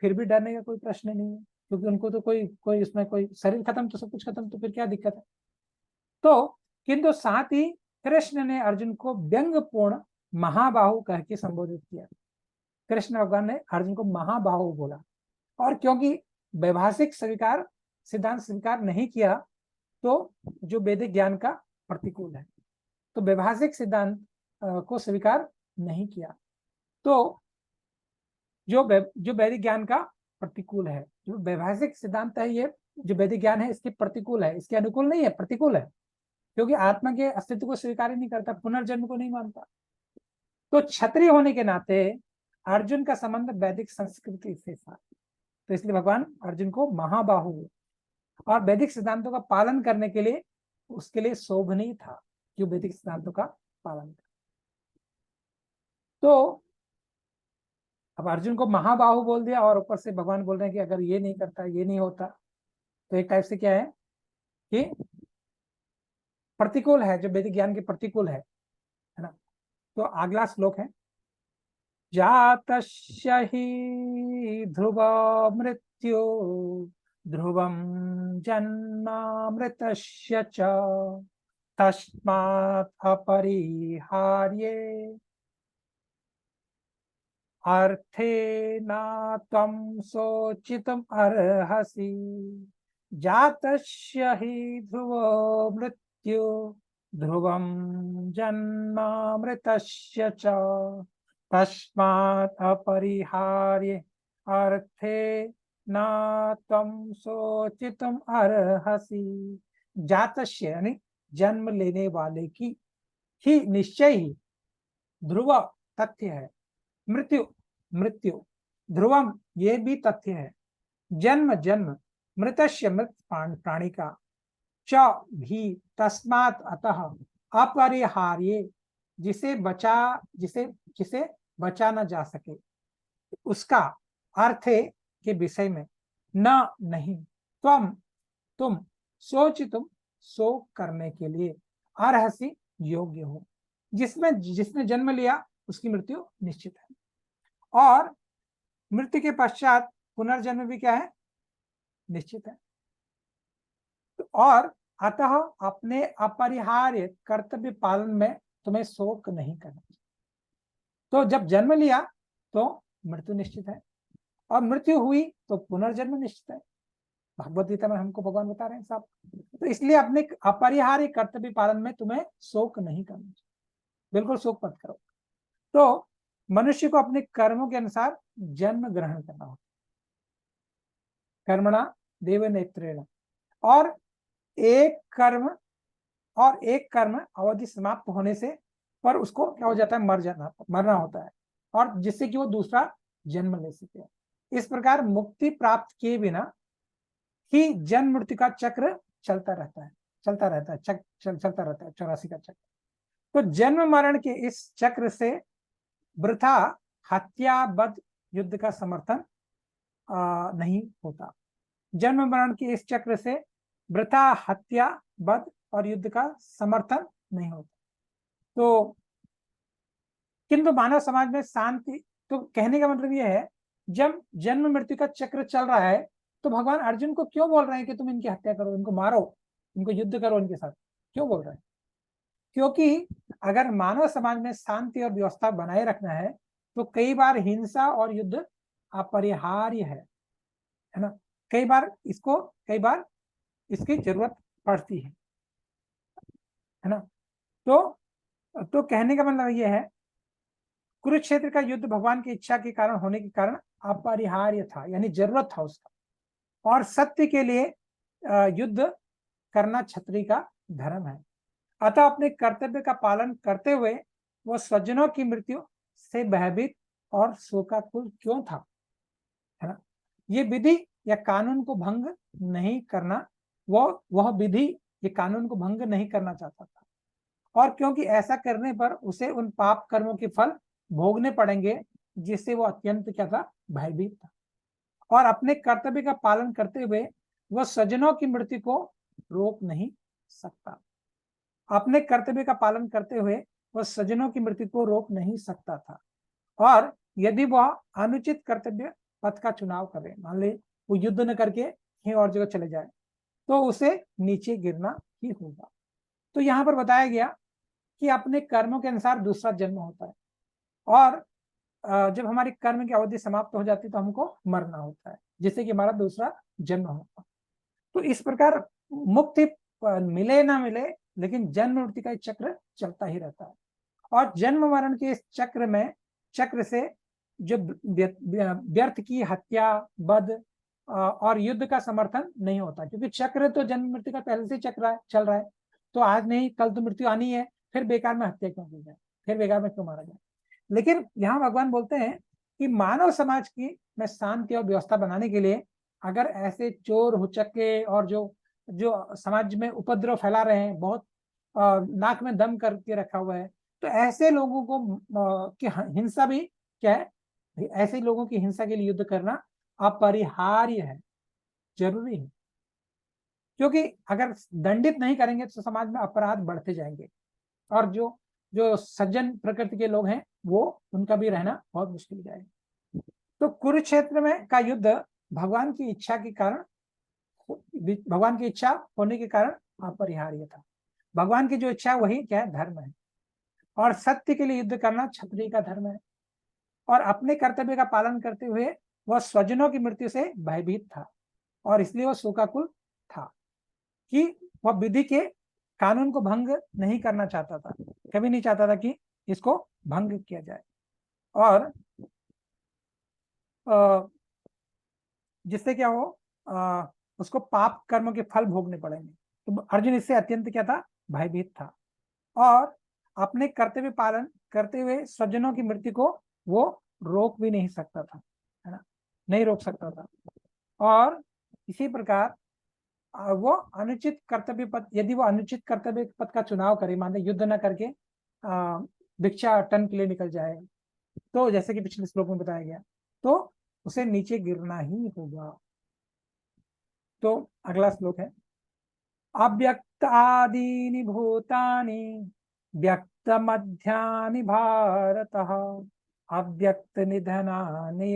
फिर भी डरने का कोई प्रश्न नहीं है, क्योंकि उनको तो कोई कोई उसमें कोई शरीर खत्म तो सब कुछ खत्म, तो फिर क्या दिक्कत है। तो किंतु साथ ही कृष्ण ने अर्जुन को व्यंग्यपूर्ण महाबाहु कह के संबोधित किया। कृष्ण भगवान ने अर्जुन को महाबाहु बोला, और क्योंकि वैभाषिक स्वीकार सिद्धांत स्वीकार नहीं किया, तो जो वैदिक ज्ञान का प्रतिकूल है, तो वैभाषिक सिद्धांत को स्वीकार नहीं किया, तो जो वैदिक ज्ञान का प्रतिकूल है, जो वैभाषिक सिद्धांत है, ये जो वैदिक ज्ञान है इसके प्रतिकूल है, इसके अनुकूल नहीं है, प्रतिकूल है, क्योंकि आत्मा के अस्तित्व को स्वीकार ही नहीं करता, पुनर्जन्म को नहीं मानता। तो क्षत्रिय होने के नाते अर्जुन का संबंध वैदिक संस्कृति से था, तो इसलिए भगवान अर्जुन को महाबाहु और वैदिक सिद्धांतों का पालन करने के लिए, उसके लिए शोभनीय था जो वैदिक सिद्धांतों का पालन कर। तो अब अर्जुन को महाबाहु बोल दिया, और ऊपर से भगवान बोल रहे हैं कि अगर ये नहीं करता, ये नहीं होता, तो एक टाइप से क्या है कि प्रतिकूल है, जो वैदिक ज्ञान के प्रतिकूल है ना। तो अगला श्लोक है, जातस्य हि ध्रुव मृत्यु ध्रुवं जन्मामृतस्य च तस्मात् अपरिहार्ये अर्थे न त्वं शोचितुम् अर्हसि। जातस्य हि ध्रुवो मृत्यु ध्रुवं जन्मामृतस्य च तस्मात् अपरिहार्ये अर्थे न त्वं शोचितुम् अर्हसि। जातस्य यानी जन्म लेने वाले की, ही निश्चय ही, ध्रुव तथ्य है, मृत्यु मृत्यु, ध्रुवम ये भी तथ्य है, जन्म जन्म, मृतस्य मृत प्राणी का, च भी, तस्मात् अतः, अपरिहार्य जिसे बचा, जिसे जिसे बचा न जा सके, उसका, अर्थ के विषय में, न नहीं, तुम तुम शोक करने के लिए, अर्हसि योग्य हो, जिसने जन्म लिया उसकी मृत्यु निश्चित है, और मृत्यु के पश्चात पुनर्जन्म भी क्या है, निश्चित है। तो और अतः अपने अपरिहार्य कर्तव्य पालन में तुम्हें शोक नहीं करना चाहिए। तो जब जन्म लिया तो मृत्यु निश्चित है, और मृत्यु हुई तो पुनर्जन्म निश्चित है, भगवद गीता में हमको भगवान बता रहे हैं साहब। तो इसलिए अपने अपरिहार्य कर्तव्य पालन में तुम्हें शोक नहीं करना चाहिए, बिल्कुल शोक मत करो। तो मनुष्य को अपने कर्मों के अनुसार जन्म ग्रहण करना होता, कर्मणा देव नेत्रेण, और एक कर्म अवधि समाप्त होने से पर उसको क्या हो जाता है, मरना होता है, और जिससे कि वो दूसरा जन्म ले सके। इस प्रकार मुक्ति प्राप्त किए बिना ही जन्म मृत्यु का चक्र चलता रहता है, चलता रहता है 84 का चक्र। तो जन्म मरण के इस चक्र से वृथा हत्या बद युद्ध का समर्थन नहीं होता। जन्म मरण के इस चक्र से वृथा हत्या बद और युद्ध का समर्थन नहीं होता। तो किंतु मानव समाज में शांति, तो कहने का मतलब यह है, जब जन्म मृत्यु का चक्र चल रहा है तो भगवान अर्जुन को क्यों बोल रहे हैं कि तुम इनकी हत्या करो, इनको मारो, इनको युद्ध करो इनके साथ, क्यों बोल रहे हैं? क्योंकि अगर मानव समाज में शांति और व्यवस्था बनाए रखना है तो कई बार हिंसा और युद्ध अपरिहार्य है ना। कई बार इसकी जरूरत पड़ती है ना। तो कहने का मतलब यह है, कुरुक्षेत्र का युद्ध भगवान की इच्छा के कारण होने के कारण अपरिहार्य था, यानी जरूरत था उसका, और सत्य के लिए युद्ध करना क्षत्रिय का धर्म है। अतः अपने कर्तव्य का पालन करते हुए वह स्वजनों की मृत्यु से भयभीत और शोकाकुल क्यों था, है ना। ये विधि या कानून को भंग नहीं करना, वह विधि ये कानून को भंग नहीं करना चाहता था, और क्योंकि ऐसा करने पर उसे उन पाप कर्मों के फल भोगने पड़ेंगे जिससे वो अत्यंत क्या था, भयभीत था। और अपने कर्तव्य का पालन करते हुए वह स्वजनों की मृत्यु को रोक नहीं सकता। अपने कर्तव्य का पालन करते हुए वह स्वजनों की मृत्यु को रोक नहीं सकता था, और यदि वह अनुचित कर्तव्य पथ का चुनाव करे, मान ले वो युद्ध न करके कहीं और जगह चले जाए, तो उसे नीचे गिरना ही होगा। तो यहाँ पर बताया गया कि अपने कर्मों के अनुसार दूसरा जन्म होता है, और जब हमारी कर्म की अवधि समाप्त हो जाती है तो हमको मरना होता है, जिससे कि हमारा दूसरा जन्म होगा। तो इस प्रकार मुक्ति मिले ना मिले, लेकिन जन्म मृत्यु का चक्र चलता ही रहता है। और जन्म मरण के इस चक्र से जो व्यर्थ की हत्या बद और युद्ध का समर्थन नहीं होता, क्योंकि चक्र तो जन्म मृत्यु का पहले से चल रहा है। तो आज नहीं कल तो मृत्यु आनी है, फिर बेकार में हत्या क्यों की जाए, फिर बेकार में क्यों मारा जाए। लेकिन यहाँ भगवान बोलते हैं कि मानव समाज की में शांति और व्यवस्था बनाने के लिए अगर ऐसे चोर हुचक्के और जो जो समाज में उपद्रव फैला रहे हैं, बहुत नाक में दम करके रखा हुआ है, तो ऐसे लोगों को की हिंसा भी क्या है, ऐसे लोगों की हिंसा के लिए युद्ध करना अपरिहार्य है, जरूरी है। क्योंकि अगर दंडित नहीं करेंगे तो समाज में अपराध बढ़ते जाएंगे, और जो जो सज्जन प्रकृति के लोग हैं वो उनका भी रहना बहुत मुश्किल हो जाएगा। तो कुरुक्षेत्र में का युद्ध भगवान की इच्छा के कारण, भगवान की इच्छा होने के कारण अपरिहार्य था। भगवान की जो इच्छा वही क्या है, धर्म है, और सत्य के लिए युद्ध करना क्षत्रिय का धर्म है। और अपने कर्तव्य का पालन करते हुए वह स्वजनों की मृत्यु से भयभीत था, और इसलिए वह शोकाकुल था कि वह विधि के कानून को भंग नहीं करना चाहता था, कभी नहीं चाहता था कि इसको भंग किया जाए, और जिससे क्या हो, उसको पाप कर्मों के फल भोगने पड़ेंगे। तो अर्जुन इससे अत्यंत क्या था, भयभीत था, और अपने कर्तव्य पालन करते हुए स्वजनों की मृत्यु को वो रोक भी नहीं सकता था, है ना, नहीं रोक सकता था। और इसी प्रकार वो अनुचित कर्तव्य पथ, यदि वो अनुचित कर्तव्य पथ का चुनाव करे, मान लो युद्ध न करके भिक्षा टन के लिए निकल जाए, तो जैसे कि पिछले श्लोक में बताया गया, तो उसे नीचे गिरना ही होगा। तो अगला श्लोक है, अव्यक्त आदीनि भूतानि व्यक्त मध्यानि भारतः अव्यक्त निधनानि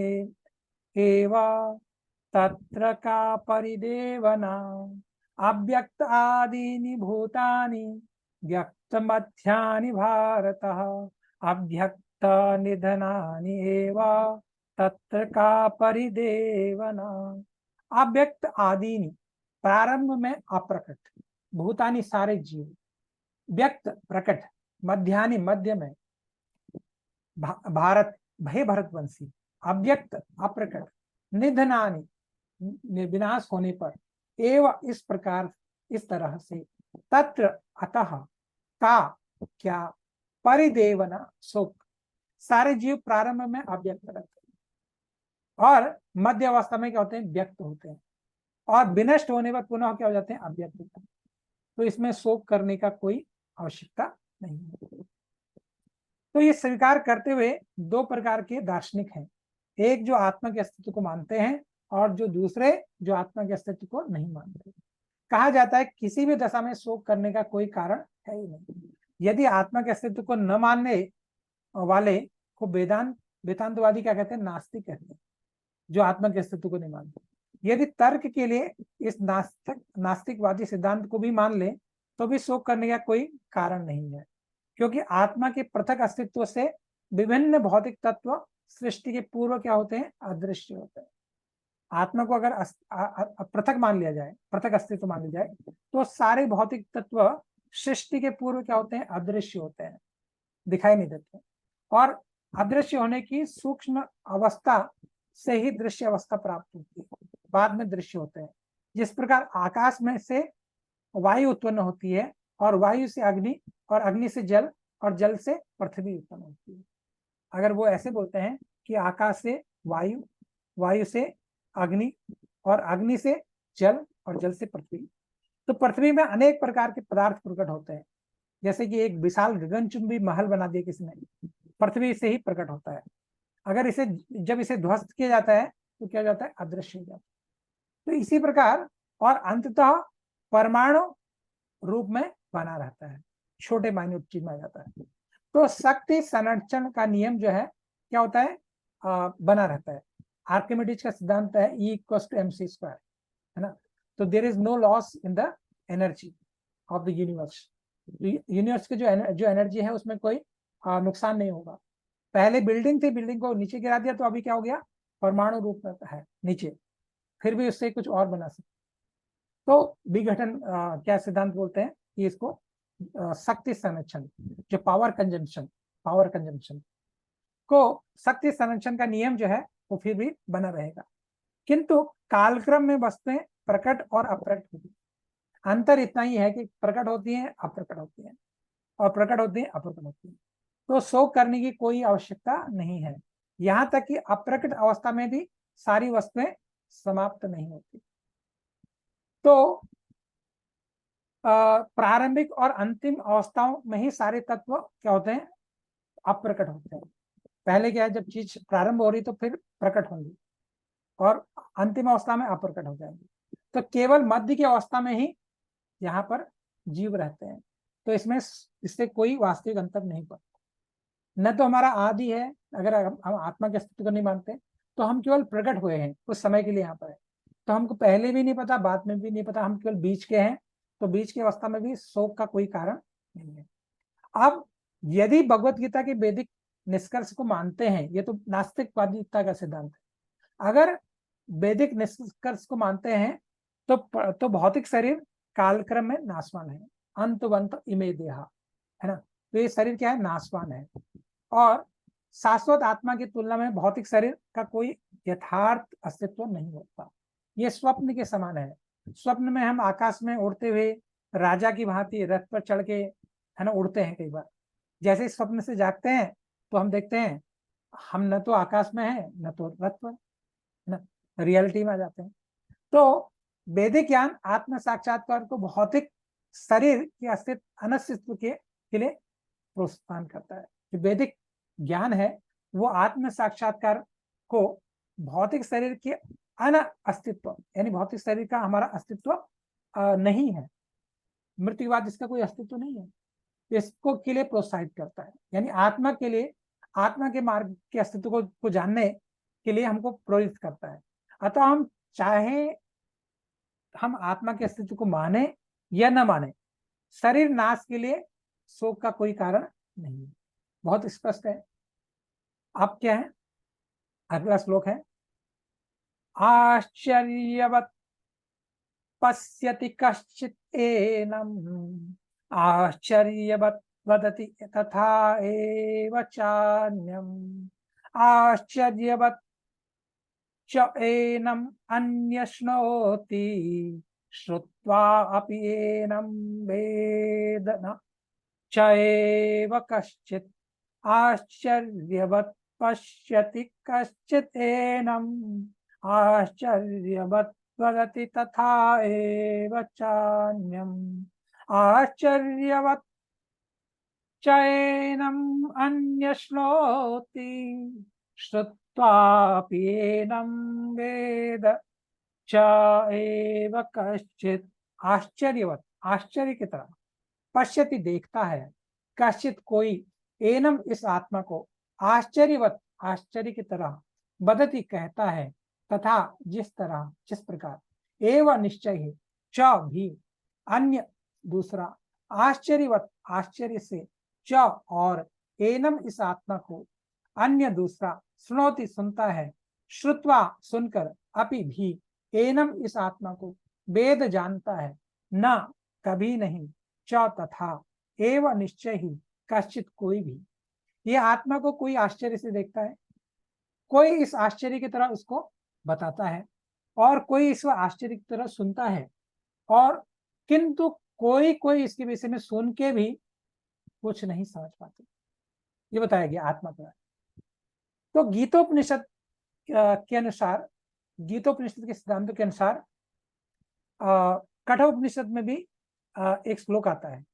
एव तत्र का परिदेवना। अव्यक्त आदीनि भूतानि व्यक्त मध्यानि भारतः अव्यक्त निधनानि एव तत्र का परिदेवना। अव्यक्त आदीनि, प्रारंभ में अप्रकट, भूतानि सारे जीव, व्यक्त प्रकट, मध्यानि मध्य में, भारत भय भरतवंशी, अव्यक्त अप्रकट, निधनानि विनाश होने पर, एवं इस प्रकार इस तरह से, तत्र अतः का क्या, परिदेवना शोक। सारे जीव प्रारंभ में अव्यक्त रहते हैं और मध्य अवस्था में क्या होते हैं, व्यक्त होते हैं, और विनष्ट होने पर पुनः क्या हो जाते हैं, अव्यक्त होते हैं। तो इसमें शोक करने का कोई आवश्यकता नहीं है। तो ये स्वीकार करते हुए दो प्रकार के दार्शनिक हैं, एक जो आत्मा के अस्तित्व को मानते हैं और जो दूसरे जो आत्मा के अस्तित्व को नहीं मानते। कहा जाता है किसी भी दशा में शोक करने का कोई कारण है ही नहीं। यदि आत्मा के अस्तित्व को न मानने वाले को वेदांतवादी क्या कहते हैं, नास्तिक कहते हैं, जो आत्मा के अस्तित्व को नहीं मानते। यदि तर्क के लिए इस नास्तिकवादी सिद्धांत को भी मान ले तो भी शोक करने का कोई कारण नहीं है, क्योंकि आत्मा के पृथक अस्तित्व से विभिन्न भौतिक तत्व सृष्टि के पूर्व क्या होते हैं, अदृश्य होते हैं। आत्मा को अगर पृथक मान लिया जाए, पृथक अस्तित्व मान लिया जाए, तो सारे भौतिक तत्व सृष्टि के पूर्व क्या होते हैं, अदृश्य होते हैं, दिखाई नहीं देते। और अदृश्य होने की सूक्ष्म अवस्था से ही दृश्य अवस्था प्राप्त होती है, बाद में दृश्य होते हैं। जिस प्रकार आकाश में से वायु उत्पन्न होती है और वायु से अग्नि और अग्नि से जल और जल से पृथ्वी उत्पन्न होती है। अगर वो ऐसे बोलते हैं कि आकाश से वायु, वायु से अग्नि और अग्नि से जल और जल से पृथ्वी, तो पृथ्वी में अनेक प्रकार के पदार्थ प्रकट होते हैं। जैसे कि एक विशाल गगनचुंबी महल बना दिया किसी ने, पृथ्वी से ही प्रकट होता है। अगर इसे जब इसे ध्वस्त किया जाता है तो क्या जाता है, अदृश्य हो जाता है। तो इसी प्रकार और अंततः परमाणु रूप में बना रहता है, छोटे माइन्यूट चीज में आ जाता है। तो शक्ति संरक्षण का नियम जो है क्या होता है, बना रहता है। आर्किमिडीज का सिद्धांत है E = mc², है ना। तो there is no loss in the energy of the universe. Universe की जो एनर्जी है उसमें कोई नुकसान नहीं होगा। पहले बिल्डिंग थी, बिल्डिंग को नीचे गिरा दिया तो अभी क्या हो गया, परमाणु रूप में है नीचे, फिर भी उससे कुछ और बना सकते। तो विघटन क्या सिद्धांत बोलते हैं कि इसको शक्ति संरक्षण, जो पावर कंजम्पशन को, शक्ति संरक्षण का नियम जो है वो फिर भी बना रहेगा, किंतु कालक्रम में वस्तुएं प्रकट और अप्रकट होती। अंतर इतना ही है कि प्रकट होती हैं, अप्रकट होती हैं, और प्रकट होती हैं, अप्रकट होती हैं। तो शोक करने की कोई आवश्यकता नहीं है, यहां तक कि अप्रकट अवस्था में भी सारी वस्तुएं समाप्त नहीं होती। तो प्रारंभिक और अंतिम अवस्थाओं में ही सारे तत्व क्या होते हैं, अप्रकट होते हैं। पहले क्या है, जब चीज प्रारंभ हो रही तो फिर प्रकट होंगी और अंतिम अवस्था में अप्रकट हो जाएंगी। तो केवल मध्य की अवस्था में ही यहाँ पर जीव रहते हैं। तो इसमें इससे कोई वास्तविक अंतर नहीं पड़ता। न तो हमारा आदि है, अगर हम आत्मा के अस्तित्व को नहीं मानते तो हम केवल प्रकट हुए हैं कुछ समय के लिए यहाँ पर है, तो हमको पहले भी नहीं पता, बाद में भी नहीं पता, हम केवल बीच के हैं। तो बीच की अवस्था में भी शोक का कोई कारण नहीं है। अब यदि भगवत गीता के वैदिक निष्कर्ष को मानते हैं, ये तो नास्तिकवादिता का सिद्धांत है, अगर वैदिक निष्कर्ष को मानते हैं तो भौतिक शरीर कालक्रम में नाशवान है, अंतवंत इमे देहा, है ना। तो ये शरीर क्या है, नाशवान है, और शाश्वत आत्मा की तुलना में भौतिक शरीर का कोई यथार्थ अस्तित्व नहीं होता। ये स्वप्न के समान है। स्वप्न में हम आकाश में उड़ते हुए राजा की भांति रथ पर चढ़ के, है ना, उड़ते हैं। कई बार जैसे इस स्वप्न से जागते हैं तो हम देखते हैं हम न तो आकाश में हैं न तो रथ पर, है ना, रियलिटी में आ जाते हैं। तो वैदिक ज्ञान आत्म साक्षात्कार को भौतिक शरीर के अस्तित्व अनस्तित्व के लिए प्रोत्साहन करता है। जो वैदिक ज्ञान है वो आत्म साक्षात्कार को भौतिक शरीर के अन अस्तित्व, यानी भौतिक शरीर का हमारा अस्तित्व नहीं है, मृत्यु के बाद इसका कोई अस्तित्व नहीं है, इसको के लिए प्रोत्साहित करता है। यानी आत्मा के लिए, आत्मा के मार्ग के अस्तित्व को जानने के लिए हमको प्रेरित करता है। अतः हम चाहे हम आत्मा के अस्तित्व को माने या न माने, शरीर नाश के लिए शोक का कोई कारण नहीं है। बहुत स्पष्ट है। अब क्या है, अगला श्लोक है, आश्चर्यवत् पश्यति कश्चित् एनम् आश्चर्यवत् वदति तथा एव चान्यम् आश्चर्यवत् च एनम् अन्यश्नोति श्रुत्वा अपि एनम् वेद न चैव कश्चित् आश्चर्यवत् पश्यति कश्चित् एनम् आश्चर्यवत् वदति तथा एव चान्यम् आश्चर्यवत् चैनम् अन्यश्नोति श्रुत्वाप्येनम् वेद च एव कश्चित् आश्चर्यवत् आश्चर्य की तरह पश्यति देखता है कश्चित कोई एनम इस आत्मा को आश्चर्यवत आश्चर्य की तरह बदति कहता है तथा जिस प्रकार एवं निश्चय ही च भी अन्य दूसरा आश्चर्यवत आश्चर्य से च और एनम इस आत्मा को अन्य दूसरा सुनोति सुनता है श्रुत्वा सुनकर अपि भी एनम इस आत्मा को वेद जानता है न कभी नहीं च तथा एवं निश्चय ही कश्चित कोई भी ये आत्मा को कोई आश्चर्य से देखता है कोई इस आश्चर्य की तरह उसको बताता है और कोई इस आश्चर्य की तरह सुनता है और किंतु कोई कोई इसके विषय में सुन के भी कुछ नहीं समझ पाते। ये बताया गया आत्मा का। तो गीतोपनिषद के अनुसार गीतोपनिषद के सिद्धांतों के अनुसार कठोपनिषद में भी एक श्लोक आता है।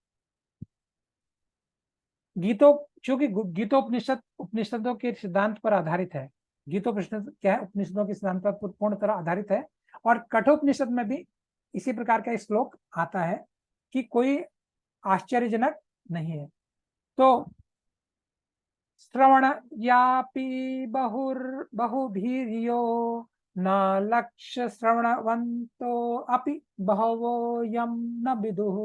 चूंकि गीतोपनिषद उपनिषदों के सिद्धांत पर आधारित है। गीतोपनिषद क्या है? उपनिषदों के सिद्धांत पर पूर्ण तरह आधारित है और कठोपनिषद में भी इसी प्रकार का श्लोक आता है कि कोई आश्चर्यजनक नहीं है। तो श्रवण यापि बहुभिर्यो न लक्ष्य श्रवणवंतो अपि बहवो यम न विदुः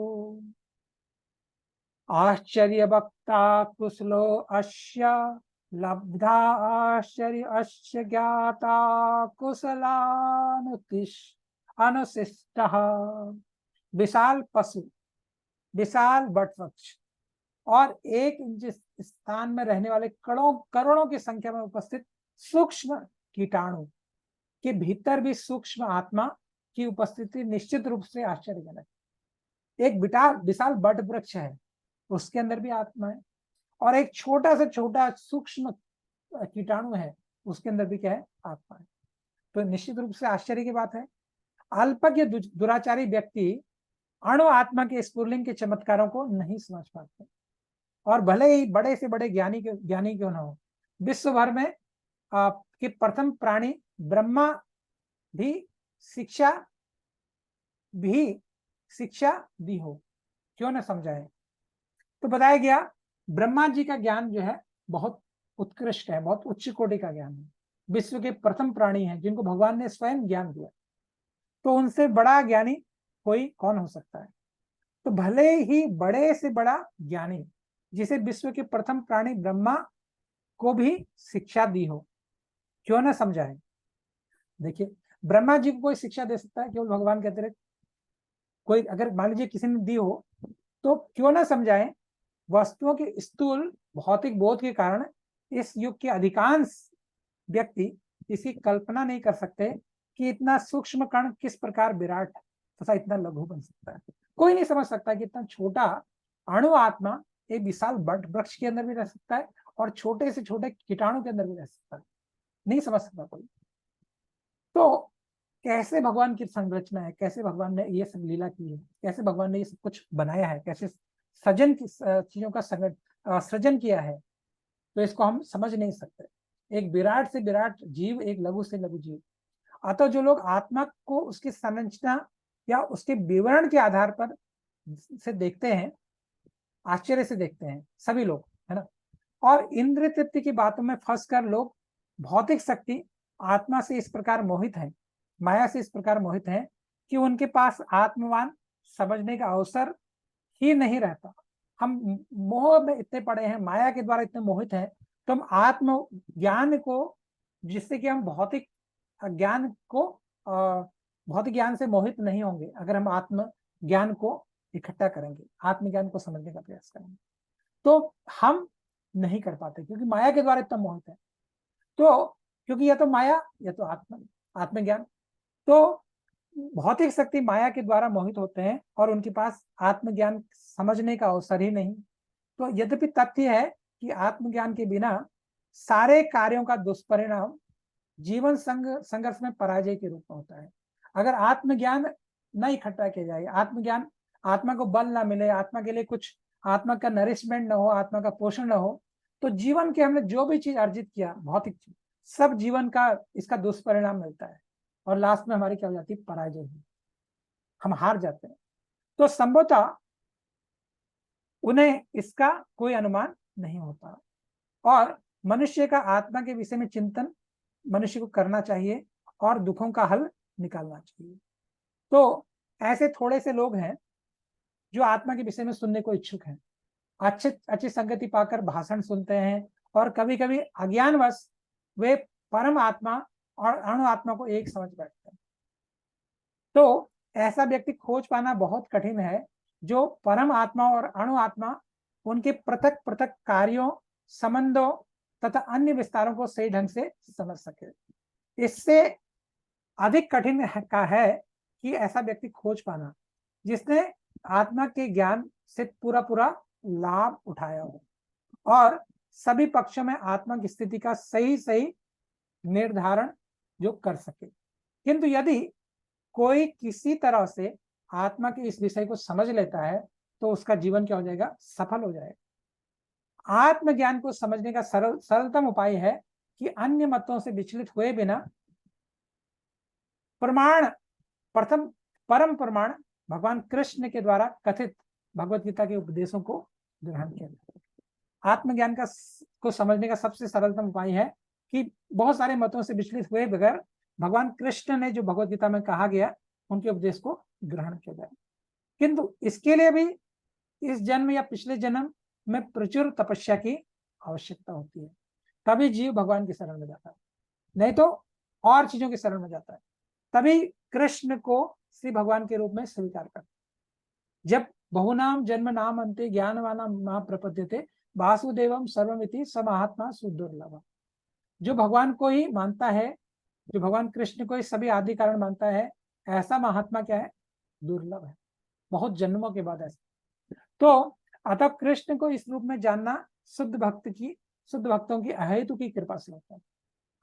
आश्चर्य वक्ता कुशलो अस्य लब्धा आश्चर्य अस्य ज्ञाता कुशलानुतिश अनुशिष्टः विशाल पशु विशाल वटवृक्ष और एक इंच स्थान में रहने वाले करोड़ों की संख्या में उपस्थित सूक्ष्म कीटाणु के भीतर भी सूक्ष्म आत्मा की उपस्थिति निश्चित रूप से आश्चर्यजनक। एक विशाल वट वृक्ष है उसके अंदर भी आत्मा है और एक छोटा से छोटा सूक्ष्म कीटाणु है उसके अंदर भी क्या है? आत्मा है। तो निश्चित रूप से आश्चर्य की बात है। अल्पज्ञ दुराचारी व्यक्ति अणु आत्मा के स्फुरलिंग के चमत्कारों को नहीं समझ पाते और भले ही बड़े से बड़े ज्ञानी क्यों न हो। विश्व भर में के प्रथम प्राणी ब्रह्मा भी शिक्षा दी हो, क्यों न समझाए। तो बताया गया ब्रह्मा जी का ज्ञान जो है बहुत उत्कृष्ट है, बहुत उच्च कोटि का ज्ञान है। विश्व के प्रथम प्राणी हैं जिनको भगवान ने स्वयं ज्ञान दिया, तो उनसे बड़ा ज्ञानी कोई कौन हो सकता है। तो भले ही बड़े से बड़ा ज्ञानी जिसे विश्व के प्रथम प्राणी ब्रह्मा को भी शिक्षा दी हो, क्यों ना समझाए। देखिए ब्रह्मा जी को कोई शिक्षा दे सकता है केवल भगवान के अतिरिक्त? कोई अगर मान लीजिए किसी ने दी हो तो क्यों ना समझाए। वस्तुओं के स्थूल भौतिक बोध के कारण इस युग के अधिकांश व्यक्ति इसकी कल्पना नहीं कर सकते कि इतना सूक्ष्म कण किस प्रकार विराट तथा इतना लघु बन सकता है। कोई नहीं समझ सकता कि इतना छोटा अणु आत्मा एक विशाल वट वृक्ष के अंदर भी रह सकता है और छोटे से छोटे कीटाणु के अंदर भी रह सकता है। नहीं समझ सकता कोई। तो कैसे भगवान की संरचना है, कैसे भगवान ने ये सब लीला की है, कैसे भगवान ने ये सब कुछ बनाया है, कैसे सृजन की चीजों का सृजन किया है, तो इसको हम समझ नहीं सकते। एक विराट से विराट जीव, एक लघु से लघु जीव। अतः जो लोग आत्मा को उसकी संरचना या उसके विवरण के आधार पर से देखते हैं, आश्चर्य से देखते हैं सभी लोग, है ना। और इंद्र तृप्ति की बातों में फंस कर लोग भौतिक शक्ति आत्मा से इस प्रकार मोहित है, माया से इस प्रकार मोहित है कि उनके पास आत्मवान समझने का अवसर ही नहीं रहता। हम मोह में इतने पड़े हैं, माया के द्वारा इतने मोहित हैं, तो हम आत्म ज्ञान को, जिससे कि हम भौतिक ज्ञान को भौतिक ज्ञान से मोहित नहीं होंगे अगर हम आत्म ज्ञान को इकट्ठा करेंगे, आत्मज्ञान को समझने का प्रयास करेंगे, तो हम नहीं कर पाते क्योंकि माया के द्वारा इतना मोहित है। तो क्योंकि या तो माया या तो आत्मज्ञान। तो भौतिक शक्ति माया के द्वारा मोहित होते हैं और उनके पास आत्मज्ञान समझने का अवसर ही नहीं। तो यद्यपि तथ्य है कि आत्मज्ञान के बिना सारे कार्यों का दुष्परिणाम जीवन संघर्ष में पराजय के रूप में होता है। अगर आत्मज्ञान न इकट्ठा किया जाए, आत्मज्ञान, आत्मा को बल ना मिले, आत्मा के लिए कुछ, आत्मा का नरिशमेंट न हो, आत्मा का पोषण न हो, तो जीवन के हमने जो भी चीज अर्जित किया, भौतिक चीज, सब जीवन का इसका दुष्परिणाम मिलता है और लास्ट में हमारी क्या हो जाती है, पराजय, हम हार जाते हैं। तो संभवतः उन्हें इसका कोई अनुमान नहीं होता और मनुष्य का आत्मा के विषय में चिंतन मनुष्य को करना चाहिए और दुखों का हल निकालना चाहिए। तो ऐसे थोड़े से लोग हैं जो आत्मा के विषय में सुनने को इच्छुक हैं, अच्छी संगति पाकर भाषण सुनते हैं और कभी कभी अज्ञानवश वे परम आत्मा और अणु आत्मा को एक समझ बैठते हैं। तो ऐसा व्यक्ति खोज पाना बहुत कठिन है जो परम आत्मा और अणु आत्मा, उनके पृथक पृथक कार्यों, संबंधों तथा अन्य विस्तारों को सही ढंग से समझ सके। इससे अधिक कठिन का है कि ऐसा व्यक्ति खोज पाना जिसने आत्मा के ज्ञान से पूरा पूरा लाभ उठाया हो और सभी पक्षों में आत्मा की स्थिति का सही सही निर्धारण जो कर सके। किंतु यदि कोई किसी तरह से आत्मा के इस विषय को समझ लेता है तो उसका जीवन क्या हो जाएगा, सफल हो जाएगा। आत्मज्ञान को समझने का सरलतम उपाय है कि अन्य मतों से विचलित हुए बिना प्रमाण, प्रथम परम प्रमाण भगवान कृष्ण के द्वारा कथित भगवत गीता के उपदेशों को ग्रहण किया। आत्मज्ञान को समझने का सबसे सरलतम उपाय है कि बहुत सारे मतों से विचलित हुए बगैर भगवान कृष्ण ने जो भगवत गीता में कहा गया उनके उपदेश को ग्रहण किया जाए। किंतु इसके लिए भी इस जन्म या पिछले जन्म में प्रचुर तपस्या की आवश्यकता होती है, तभी जीव भगवान की शरण में जाता है, नहीं तो और चीजों की शरण में जाता है। तभी कृष्ण को श्री भगवान के रूप में स्वीकार करता है। जब बहुनाम जन्म नाम अंते ज्ञानवाना मां प्रपद्यते वासुदेवम सर्वमिति स महात्मा सुदुर्लभ। जो भगवान को ही मानता है, जो भगवान कृष्ण को ही सभी आदि कारण मानता है, ऐसा महात्मा क्या है, दुर्लभ है, बहुत जन्मों के बाद ऐसा। तो अतः कृष्ण को इस रूप में जानना शुद्ध भक्तों की अहेतु की कृपा से होता है,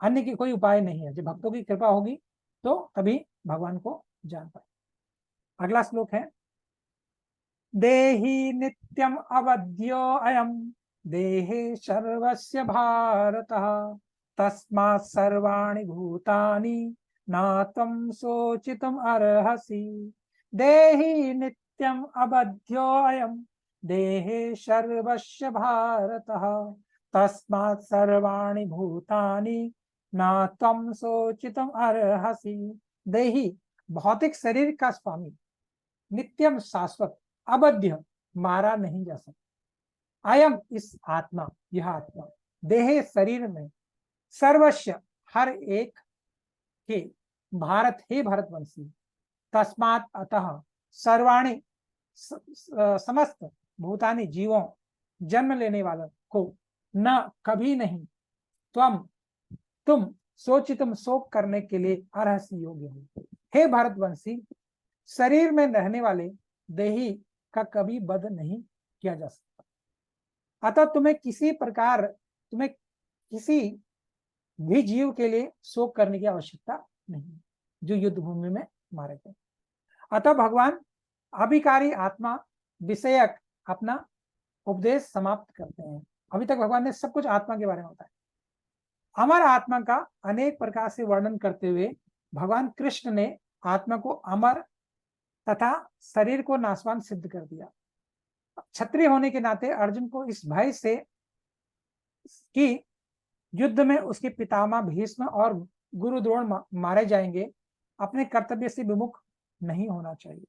अन्य की कोई उपाय नहीं है। जब भक्तों की कृपा होगी तो तभी भगवान को जान पाए। अगला श्लोक है, देहि नित्यम अवध्यो अयम देहे सर्वस्य भारतः तस्मात् सर्वाणि भूतानि न त्वं शोचितुम् अर्हसि। देहि नित्यम अवध्यो अयम देहे सर्वस्य भारतः तस्मात् सर्वाणि भूतानि न त्वं शोचितुम् अर्हसि। देहि भौतिक शरीर का स्वामी, नित्यम शाश्वत, अबध्य मारा नहीं जा सकता, अयम इस आत्मा, यह आत्मा, देहे शरीर में, सर्वस्व हर एक के, भारत हे भरतवंशी, तस्मात् अतः, सर्वाणि समस्त, भूतानि जीवों, जन्म लेने वालों को, न कभी नहीं, तुम सोचितम शोक करने के लिए अर्हसि योग्य हो। हे भरतवंशी, शरीर में रहने वाले देही का कभी वध नहीं किया जा सकता, अतः तुम्हें किसी भी जीव के लिए शोक करने की आवश्यकता नहीं जो युद्ध भूमि में मारे गए। अतः भगवान अभिकारी आत्मा विषयक अपना उपदेश समाप्त करते हैं। अभी तक भगवान ने सब कुछ आत्मा के बारे में बताया। अमर आत्मा का अनेक प्रकार से वर्णन करते हुए भगवान कृष्ण ने आत्मा को अमर तथा शरीर को नाशवान सिद्ध कर दिया। क्षत्रिय होने के नाते अर्जुन को इस भय से कि युद्ध में उसके पितामह भीष्म और गुरु द्रोण मारे जाएंगे, अपने कर्तव्य से विमुख नहीं होना चाहिए।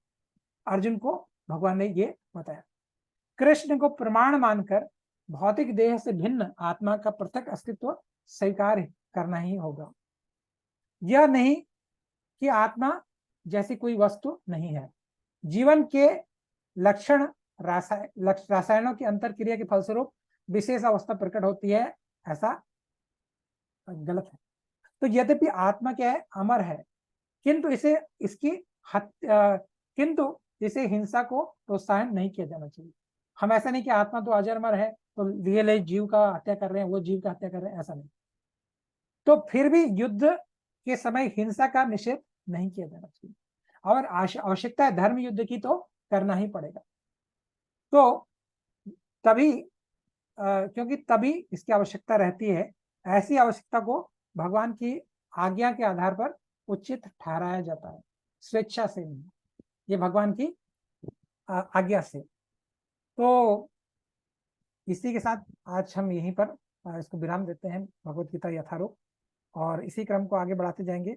अर्जुन को भगवान ने ये बताया। कृष्ण को प्रमाण मानकर भौतिक देह से भिन्न आत्मा का पृथक अस्तित्व स्वीकार करना ही होगा। यह नहीं कि आत्मा जैसी कोई वस्तु नहीं है। जीवन के लक्षण रासायनों की अंतरक्रिया के फलस्वरूप विशेष अवस्था प्रकट होती है, ऐसा गलत है। तो यद्यपि आत्मा क्या है, अमर है, किंतु इसे हिंसा को प्रोत्साहन नहीं किया जाना चाहिए। हम ऐसा नहीं कि आत्मा तो अजर है तो रियल जीव का हत्या कर रहे हैं, वो जीव का हत्या कर रहे हैं, ऐसा नहीं। तो फिर भी युद्ध के समय हिंसा का निषेध नहीं किया जाना चाहिए, और आवश्यकता है धर्म युद्ध की तो करना ही पड़ेगा। तो तभी क्योंकि तभी इसकी आवश्यकता रहती है, ऐसी आवश्यकता को भगवान की आज्ञा के आधार पर उचित ठहराया जाता है, स्वेच्छा से नहीं, ये भगवान की आज्ञा से। तो इसी के साथ आज हम यहीं पर इसको विराम देते हैं, भगवत गीता यथारूप, और इसी क्रम को आगे बढ़ाते जाएंगे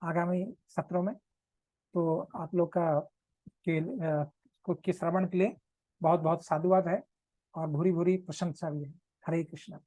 आगामी सत्रों में। तो आप लोग का के श्रवण के लिए बहुत बहुत साधुवाद है, और भूरी भूरी प्रशंसा भी है। हरे कृष्णा।